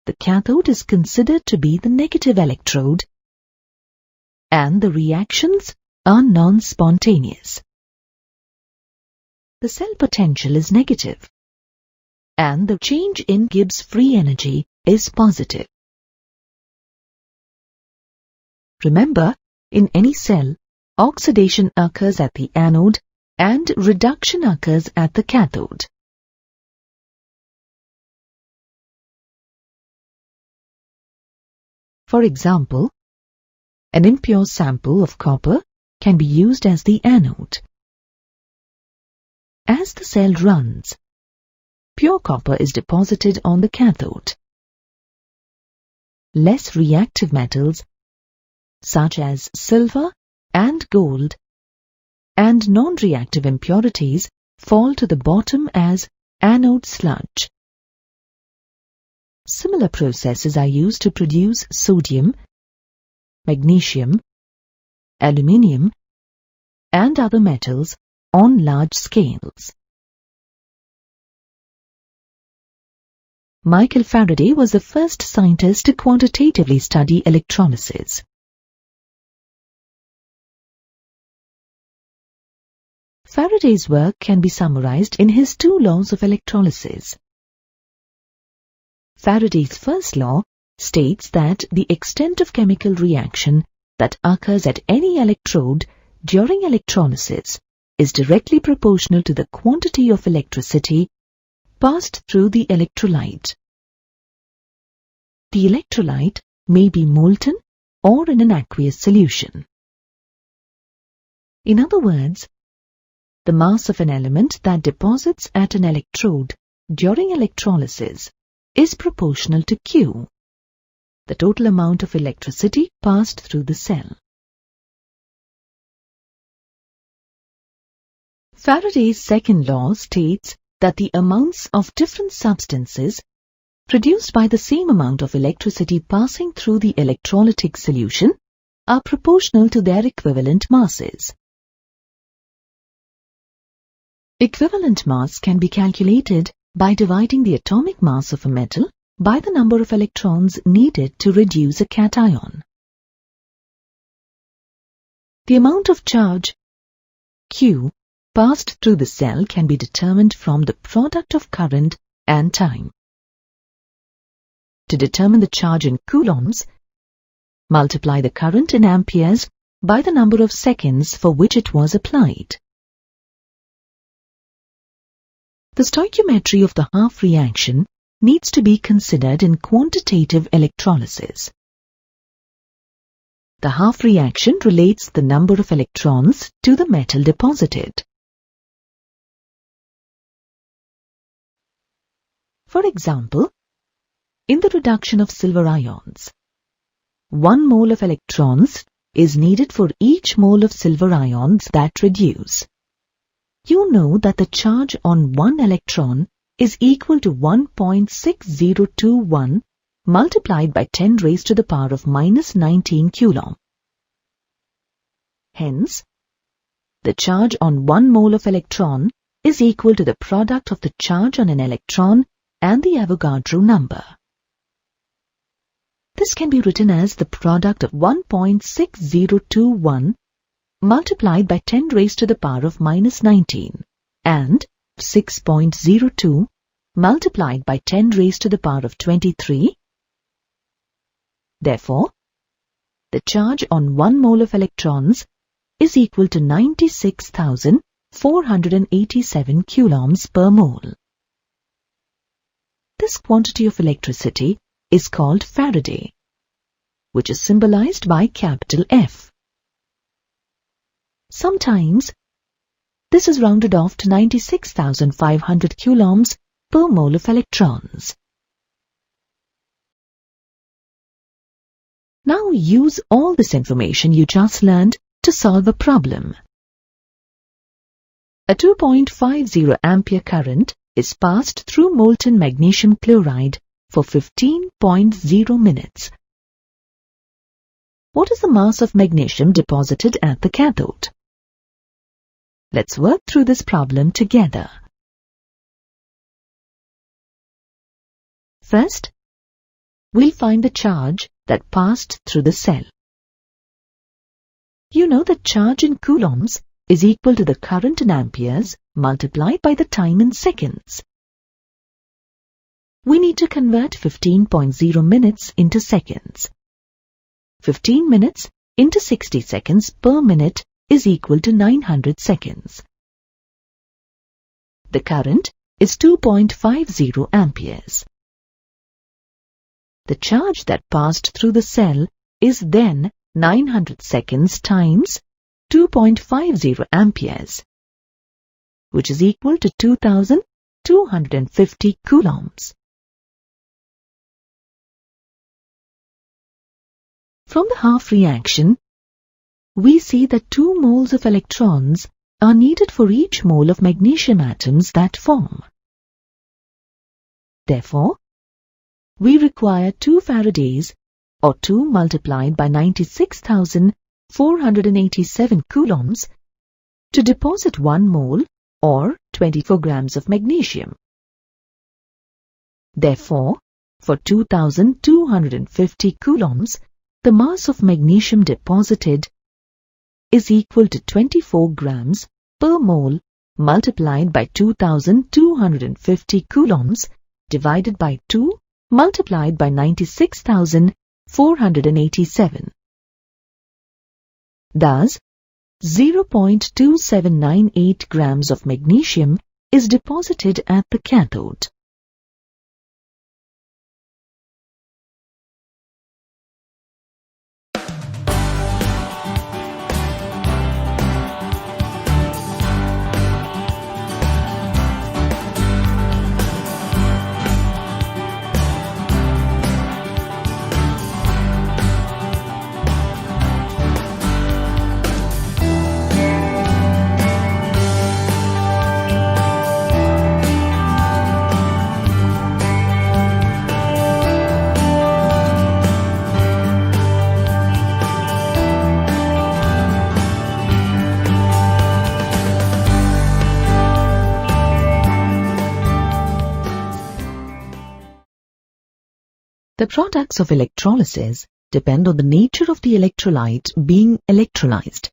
the cathode is considered to be the negative electrode, and the reactions are non-spontaneous. The cell potential is negative, and the change in Gibbs free energy is positive. Remember, in any cell, oxidation occurs at the anode and reduction occurs at the cathode. For example, an impure sample of copper can be used as the anode. As the cell runs, pure copper is deposited on the cathode. Less reactive metals, such as silver and gold, and non-reactive impurities fall to the bottom as anode sludge. Similar processes are used to produce sodium, magnesium, aluminium, and other metals on large scales. Michael Faraday was the first scientist to quantitatively study electrolysis. Faraday's work can be summarized in his 2 laws of electrolysis. Faraday's first law states that the extent of chemical reaction that occurs at any electrode during electrolysis is directly proportional to the quantity of electricity passed through the electrolyte. The electrolyte may be molten or in an aqueous solution. In other words, the mass of an element that deposits at an electrode during electrolysis is proportional to Q, the total amount of electricity passed through the cell. Faraday's second law states that the amounts of different substances produced by the same amount of electricity passing through the electrolytic solution are proportional to their equivalent masses. Equivalent mass can be calculated by dividing the atomic mass of a metal by the number of electrons needed to reduce a cation. The amount of charge Q passed through the cell can be determined from the product of current and time. To determine the charge in coulombs, multiply the current in amperes by the number of seconds for which it was applied. The stoichiometry of the half reaction needs to be considered in quantitative electrolysis. The half reaction relates the number of electrons to the metal deposited. For example, in the reduction of silver ions. 1 mole of electrons is needed for each mole of silver ions that reduce. You know that the charge on one electron is equal to 1.6021 multiplied by 10 raised to the power of minus 19 coulomb. Hence, the charge on 1 mole of electron is equal to the product of the charge on an electron and the Avogadro number. This can be written as the product of 1.6021 multiplied by 10 raised to the power of minus 19 and 6.02 multiplied by 10 raised to the power of 23. Therefore, the charge on 1 mole of electrons is equal to 96,487 coulombs per mole. This quantity of electricity is called Faraday, which is symbolized by capital F. Sometimes, this is rounded off to 96,500 coulombs per mole of electrons. Now use all this information you just learned to solve a problem. A 2.50 ampere current is passed through molten magnesium chloride for 15.0 minutes. What is the mass of magnesium deposited at the cathode? Let's work through this problem together. First, we'll find the charge that passed through the cell. You know that charge in coulombs is equal to the current in amperes multiplied by the time in seconds. We need to convert 15.0 minutes into seconds. 15 minutes into 60 seconds per minute is equal to 900 seconds. The current is 2.50 amperes. The charge that passed through the cell is then 900 seconds times 2.50 amperes, which is equal to 2,250 coulombs. From the half reaction, we see that 2 moles of electrons are needed for each mole of magnesium atoms that form. Therefore, we require 2 Faradays, or 2 multiplied by 96,487 coulombs, to deposit 1 mole, or 24 grams of magnesium. Therefore, for 2,250 coulombs, the mass of magnesium deposited is equal to 24 grams per mole multiplied by 2,250 coulombs divided by 2 multiplied by 96,487. Thus, 0.2798 grams of magnesium is deposited at the cathode. The products of electrolysis depend on the nature of the electrolyte being electrolyzed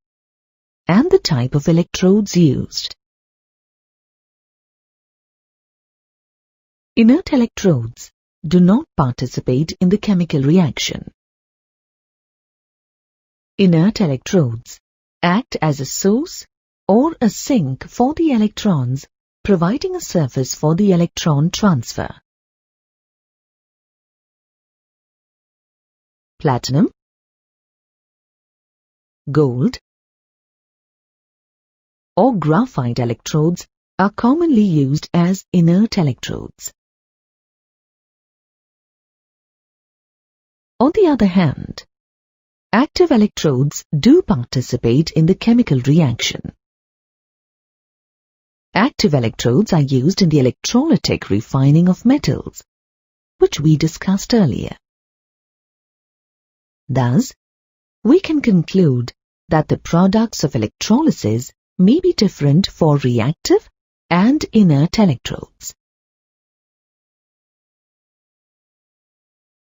and the type of electrodes used. Inert electrodes do not participate in the chemical reaction. Inert electrodes act as a source or a sink for the electrons, providing a surface for the electron transfer. Platinum, gold, or graphite electrodes are commonly used as inert electrodes. On the other hand, active electrodes do participate in the chemical reaction. Active electrodes are used in the electrolytic refining of metals, which we discussed earlier. Thus, we can conclude that the products of electrolysis may be different for reactive and inert electrodes.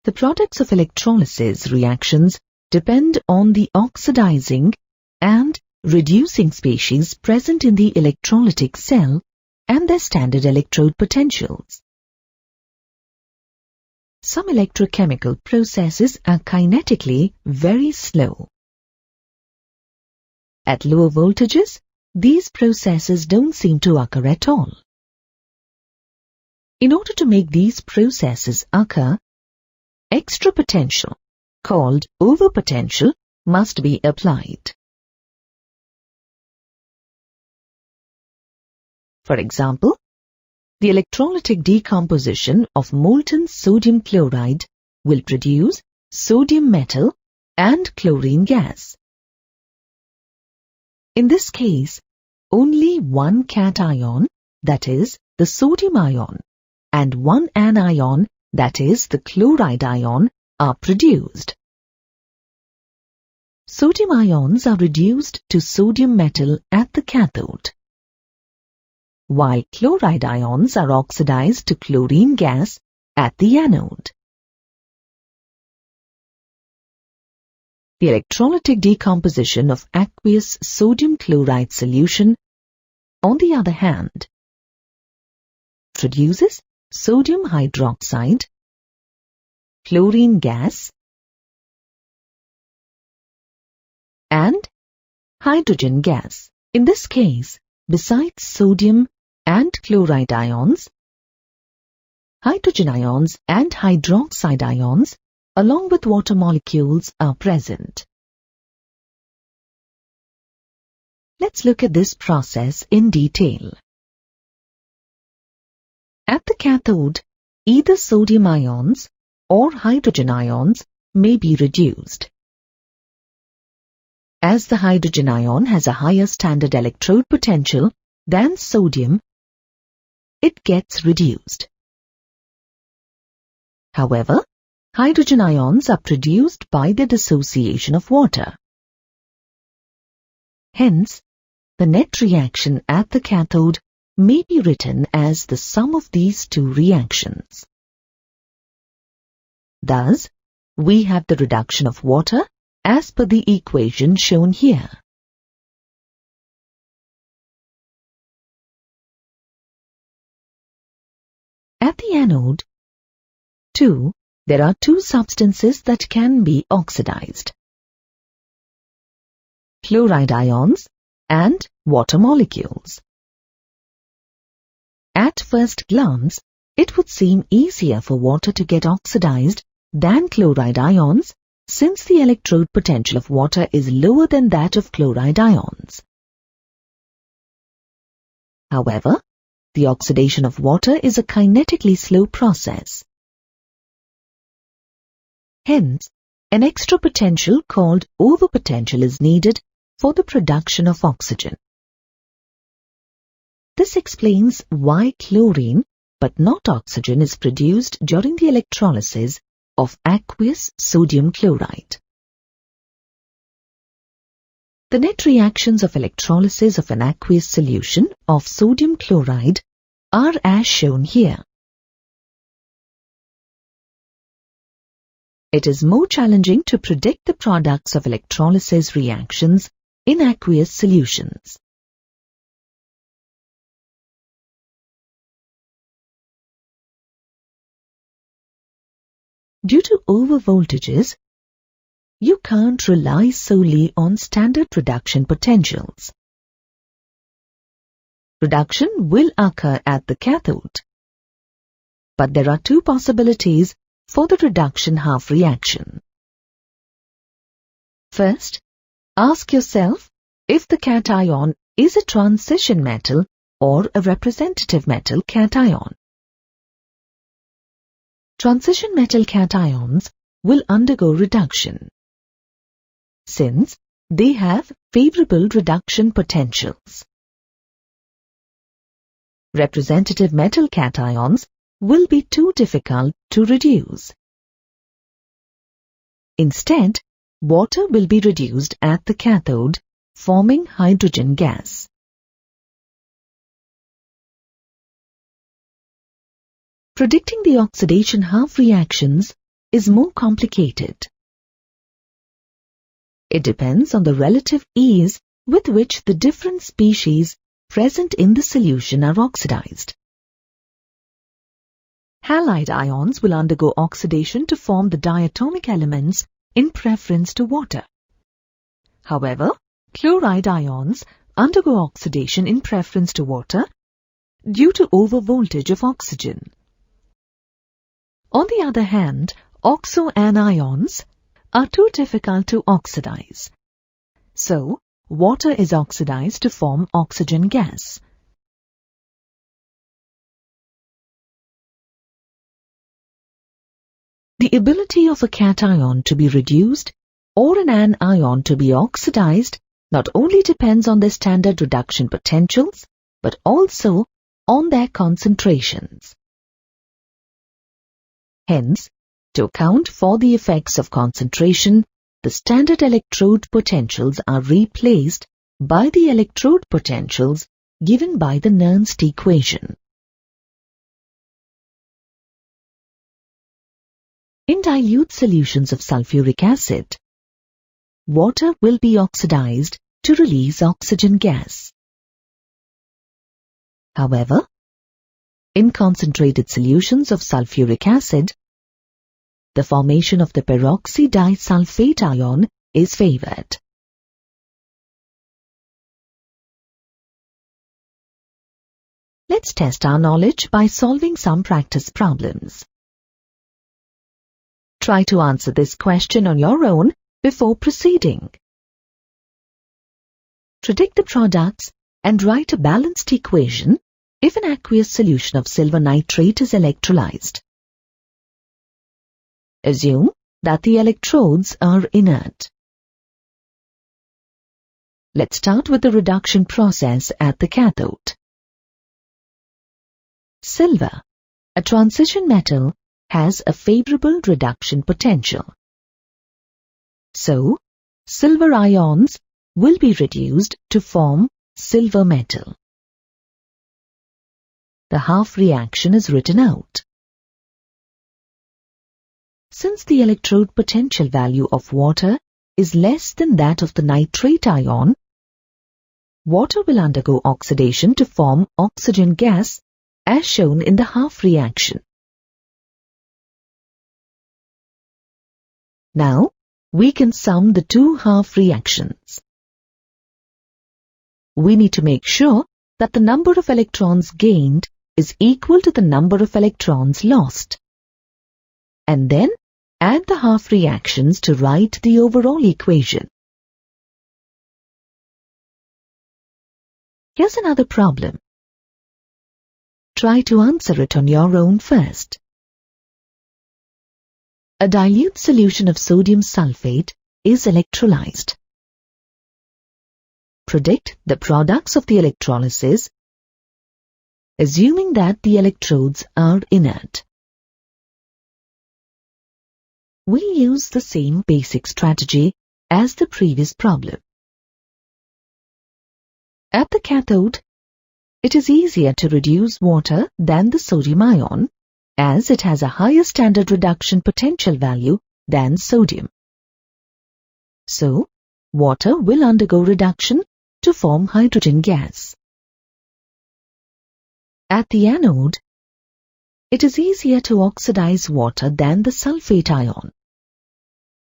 The products of electrolysis reactions depend on the oxidizing and reducing species present in the electrolytic cell and their standard electrode potentials. Some electrochemical processes are kinetically very slow. At lower voltages, these processes don't seem to occur at all. In order to make these processes occur, extra potential, called overpotential, must be applied. For example, the electrolytic decomposition of molten sodium chloride will produce sodium metal and chlorine gas. In this case, only one cation, that is, the sodium ion, and one anion, that is, the chloride ion, are produced. Sodium ions are reduced to sodium metal at the cathode, while chloride ions are oxidized to chlorine gas at the anode. The electrolytic decomposition of aqueous sodium chloride solution, on the other hand, produces sodium hydroxide, chlorine gas, and hydrogen gas. In this case, besides sodium and chloride ions, hydrogen ions and hydroxide ions, along with water molecules, are present. Let's look at this process in detail. At the cathode, either sodium ions or hydrogen ions may be reduced. As the hydrogen ion has a higher standard electrode potential than sodium, it gets reduced. However, hydrogen ions are produced by the dissociation of water. Hence, the net reaction at the cathode may be written as the sum of these two reactions. Thus, we have the reduction of water as per the equation shown here. At the anode, too, there are two substances that can be oxidized: chloride ions and water molecules. At first glance, it would seem easier for water to get oxidized than chloride ions, since the electrode potential of water is lower than that of chloride ions. However, the oxidation of water is a kinetically slow process. Hence, an extra potential called overpotential is needed for the production of oxygen. This explains why chlorine, but not oxygen, is produced during the electrolysis of aqueous sodium chloride. The net reactions of electrolysis of an aqueous solution of sodium chloride are as shown here. It is more challenging to predict the products of electrolysis reactions in aqueous solutions. Due to overvoltages, you can't rely solely on standard reduction potentials. Reduction will occur at the cathode, but there are two possibilities for the reduction half reaction. First, ask yourself if the cation is a transition metal or a representative metal cation. Transition metal cations will undergo reduction, since they have favorable reduction potentials. Representative metal cations will be too difficult to reduce. Instead, water will be reduced at the cathode, forming hydrogen gas. Predicting the oxidation half reactions is more complicated. It depends on the relative ease with which the different species present in the solution are oxidized. Halide ions will undergo oxidation to form the diatomic elements in preference to water. However, chloride ions undergo oxidation in preference to water due to overvoltage of oxygen. On the other hand, oxoanions are too difficult to oxidize. So, water is oxidized to form oxygen gas. The ability of a cation to be reduced or an anion to be oxidized not only depends on their standard reduction potentials, but also on their concentrations. Hence, to account for the effects of concentration, the standard electrode potentials are replaced by the electrode potentials given by the Nernst equation. In dilute solutions of sulfuric acid, water will be oxidized to release oxygen gas. However, in concentrated solutions of sulfuric acid, the formation of the peroxydisulfate ion is favored. Let's test our knowledge by solving some practice problems. Try to answer this question on your own before proceeding. Predict the products and write a balanced equation if an aqueous solution of silver nitrate is electrolyzed. Assume that the electrodes are inert. Let's start with the reduction process at the cathode. Silver, a transition metal, has a favorable reduction potential. So, silver ions will be reduced to form silver metal. The half reaction is written out. Since the electrode potential value of water is less than that of the nitrate ion, water will undergo oxidation to form oxygen gas as shown in the half reaction. Now, we can sum the two half reactions. We need to make sure that the number of electrons gained is equal to the number of electrons lost, and then add the half reactions to write the overall equation. Here's another problem. Try to answer it on your own first. A dilute solution of sodium sulfate is electrolyzed. Predict the products of the electrolysis, assuming that the electrodes are inert. We'll use the same basic strategy as the previous problem. At the cathode, it is easier to reduce water than the sodium ion, as it has a higher standard reduction potential value than sodium. So, water will undergo reduction to form hydrogen gas. At the anode, it is easier to oxidize water than the sulfate ion,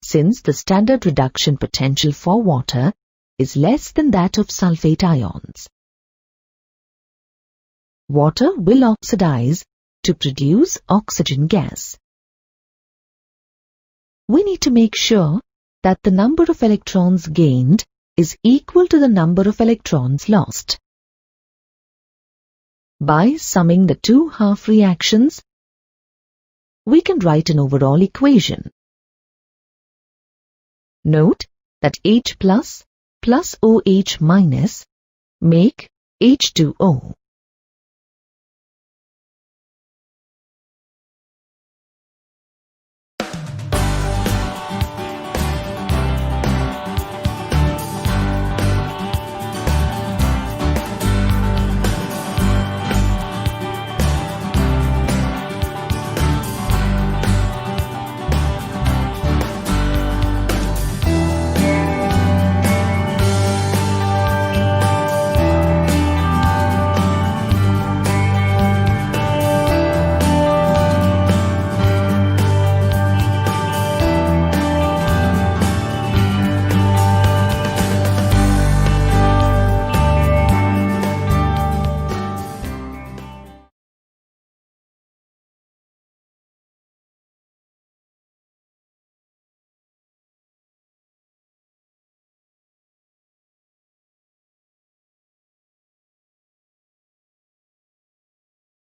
since the standard reduction potential for water is less than that of sulfate ions. Water will oxidize to produce oxygen gas. We need to make sure that the number of electrons gained is equal to the number of electrons lost. By summing the two half reactions, we can write an overall equation. Note that H plus OH minus make H2O.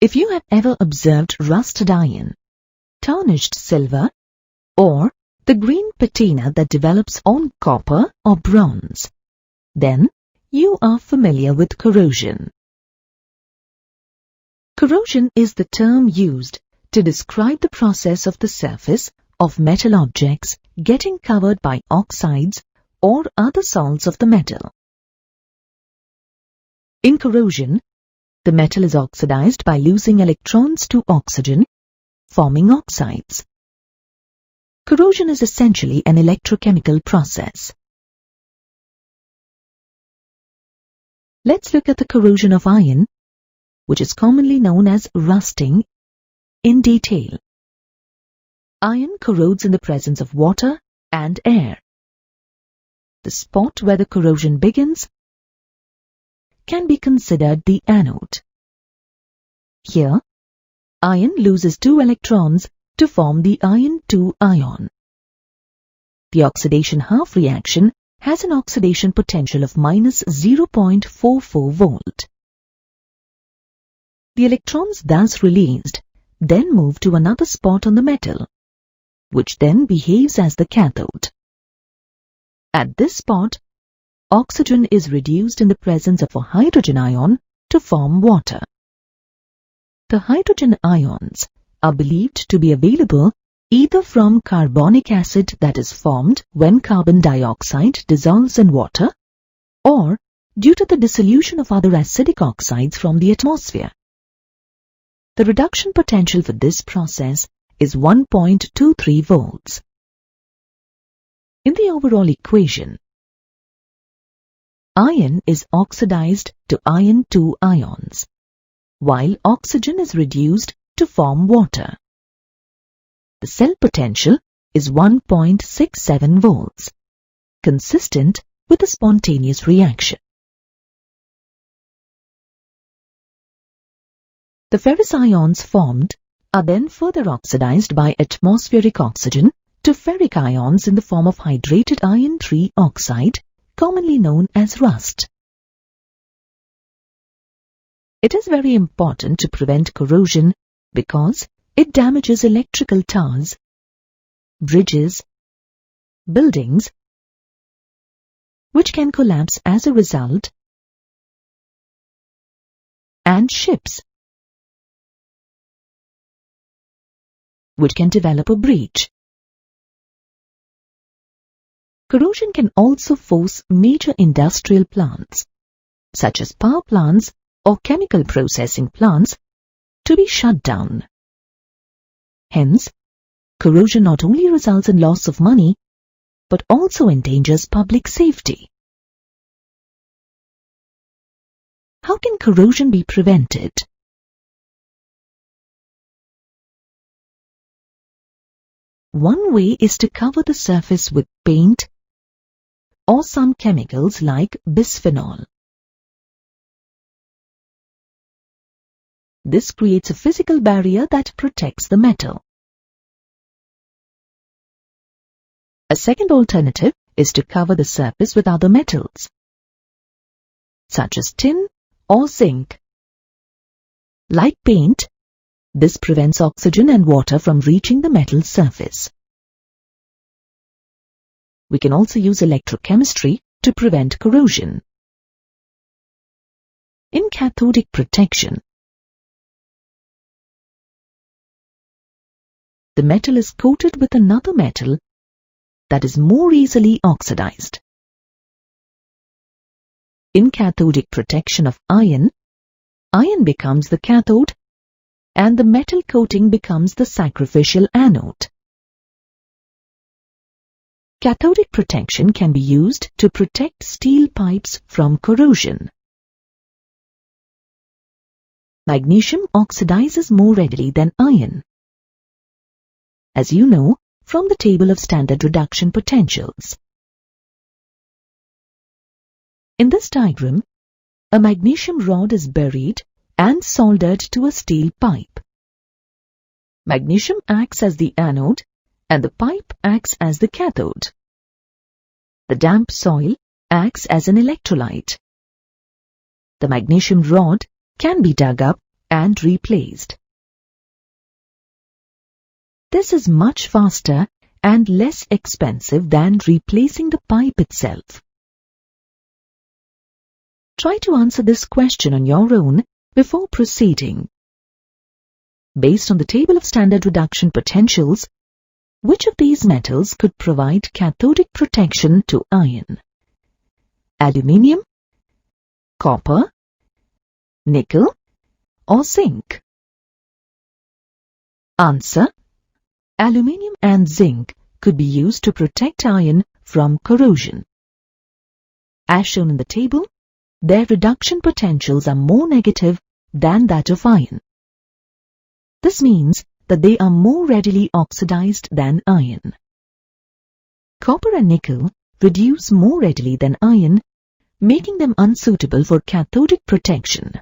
If you have ever observed rusted iron, tarnished silver, or the green patina that develops on copper or bronze, then you are familiar with corrosion. Corrosion is the term used to describe the process of the surface of metal objects getting covered by oxides or other salts of the metal. In corrosion, the metal is oxidized by losing electrons to oxygen, forming oxides. Corrosion is essentially an electrochemical process. Let's look at the corrosion of iron, which is commonly known as rusting, in detail. Iron corrodes in the presence of water and air. The spot where the corrosion begins can be considered the anode. Here, iron loses 2 electrons to form the iron 2 ion. The oxidation half reaction has an oxidation potential of minus 0.44 volt. The electrons thus released then move to another spot on the metal, which then behaves as the cathode. At this spot, oxygen is reduced in the presence of a hydrogen ion to form water. The hydrogen ions are believed to be available either from carbonic acid that is formed when carbon dioxide dissolves in water, or due to the dissolution of other acidic oxides from the atmosphere. The reduction potential for this process is 1.23 volts. In the overall equation, iron is oxidized to iron 2 ions, while oxygen is reduced to form water. The cell potential is 1.67 volts, consistent with the spontaneous reaction. The ferrous ions formed are then further oxidized by atmospheric oxygen to ferric ions in the form of hydrated iron 3 oxide, commonly known as rust. It is very important to prevent corrosion because it damages electrical towers, bridges, buildings, which can collapse as a result, and ships, which can develop a breach. Corrosion can also force major industrial plants, such as power plants or chemical processing plants, to be shut down. Hence, corrosion not only results in loss of money, but also endangers public safety. How can corrosion be prevented? One way is to cover the surface with paint or some chemicals like bisphenol. This creates a physical barrier that protects the metal. A second alternative is to cover the surface with other metals, such as tin or zinc. Like paint, this prevents oxygen and water from reaching the metal surface. We can also use electrochemistry to prevent corrosion. In cathodic protection, the metal is coated with another metal that is more easily oxidized. In cathodic protection of iron, iron becomes the cathode and the metal coating becomes the sacrificial anode. Cathodic protection can be used to protect steel pipes from corrosion. Magnesium oxidizes more readily than iron, as you know from the table of standard reduction potentials. In this diagram, a magnesium rod is buried and soldered to a steel pipe. Magnesium acts as the anode and the pipe acts as the cathode. The damp soil acts as an electrolyte. The magnesium rod can be dug up and replaced. This is much faster and less expensive than replacing the pipe itself. Try to answer this question on your own before proceeding. Based on the table of standard reduction potentials, which of these metals could provide cathodic protection to iron? Aluminium, copper, nickel, or zinc? Answer: aluminium and zinc could be used to protect iron from corrosion. As shown in the table, their reduction potentials are more negative than that of iron. This means that they are more readily oxidized than iron. Copper and nickel reduce more readily than iron, making them unsuitable for cathodic protection.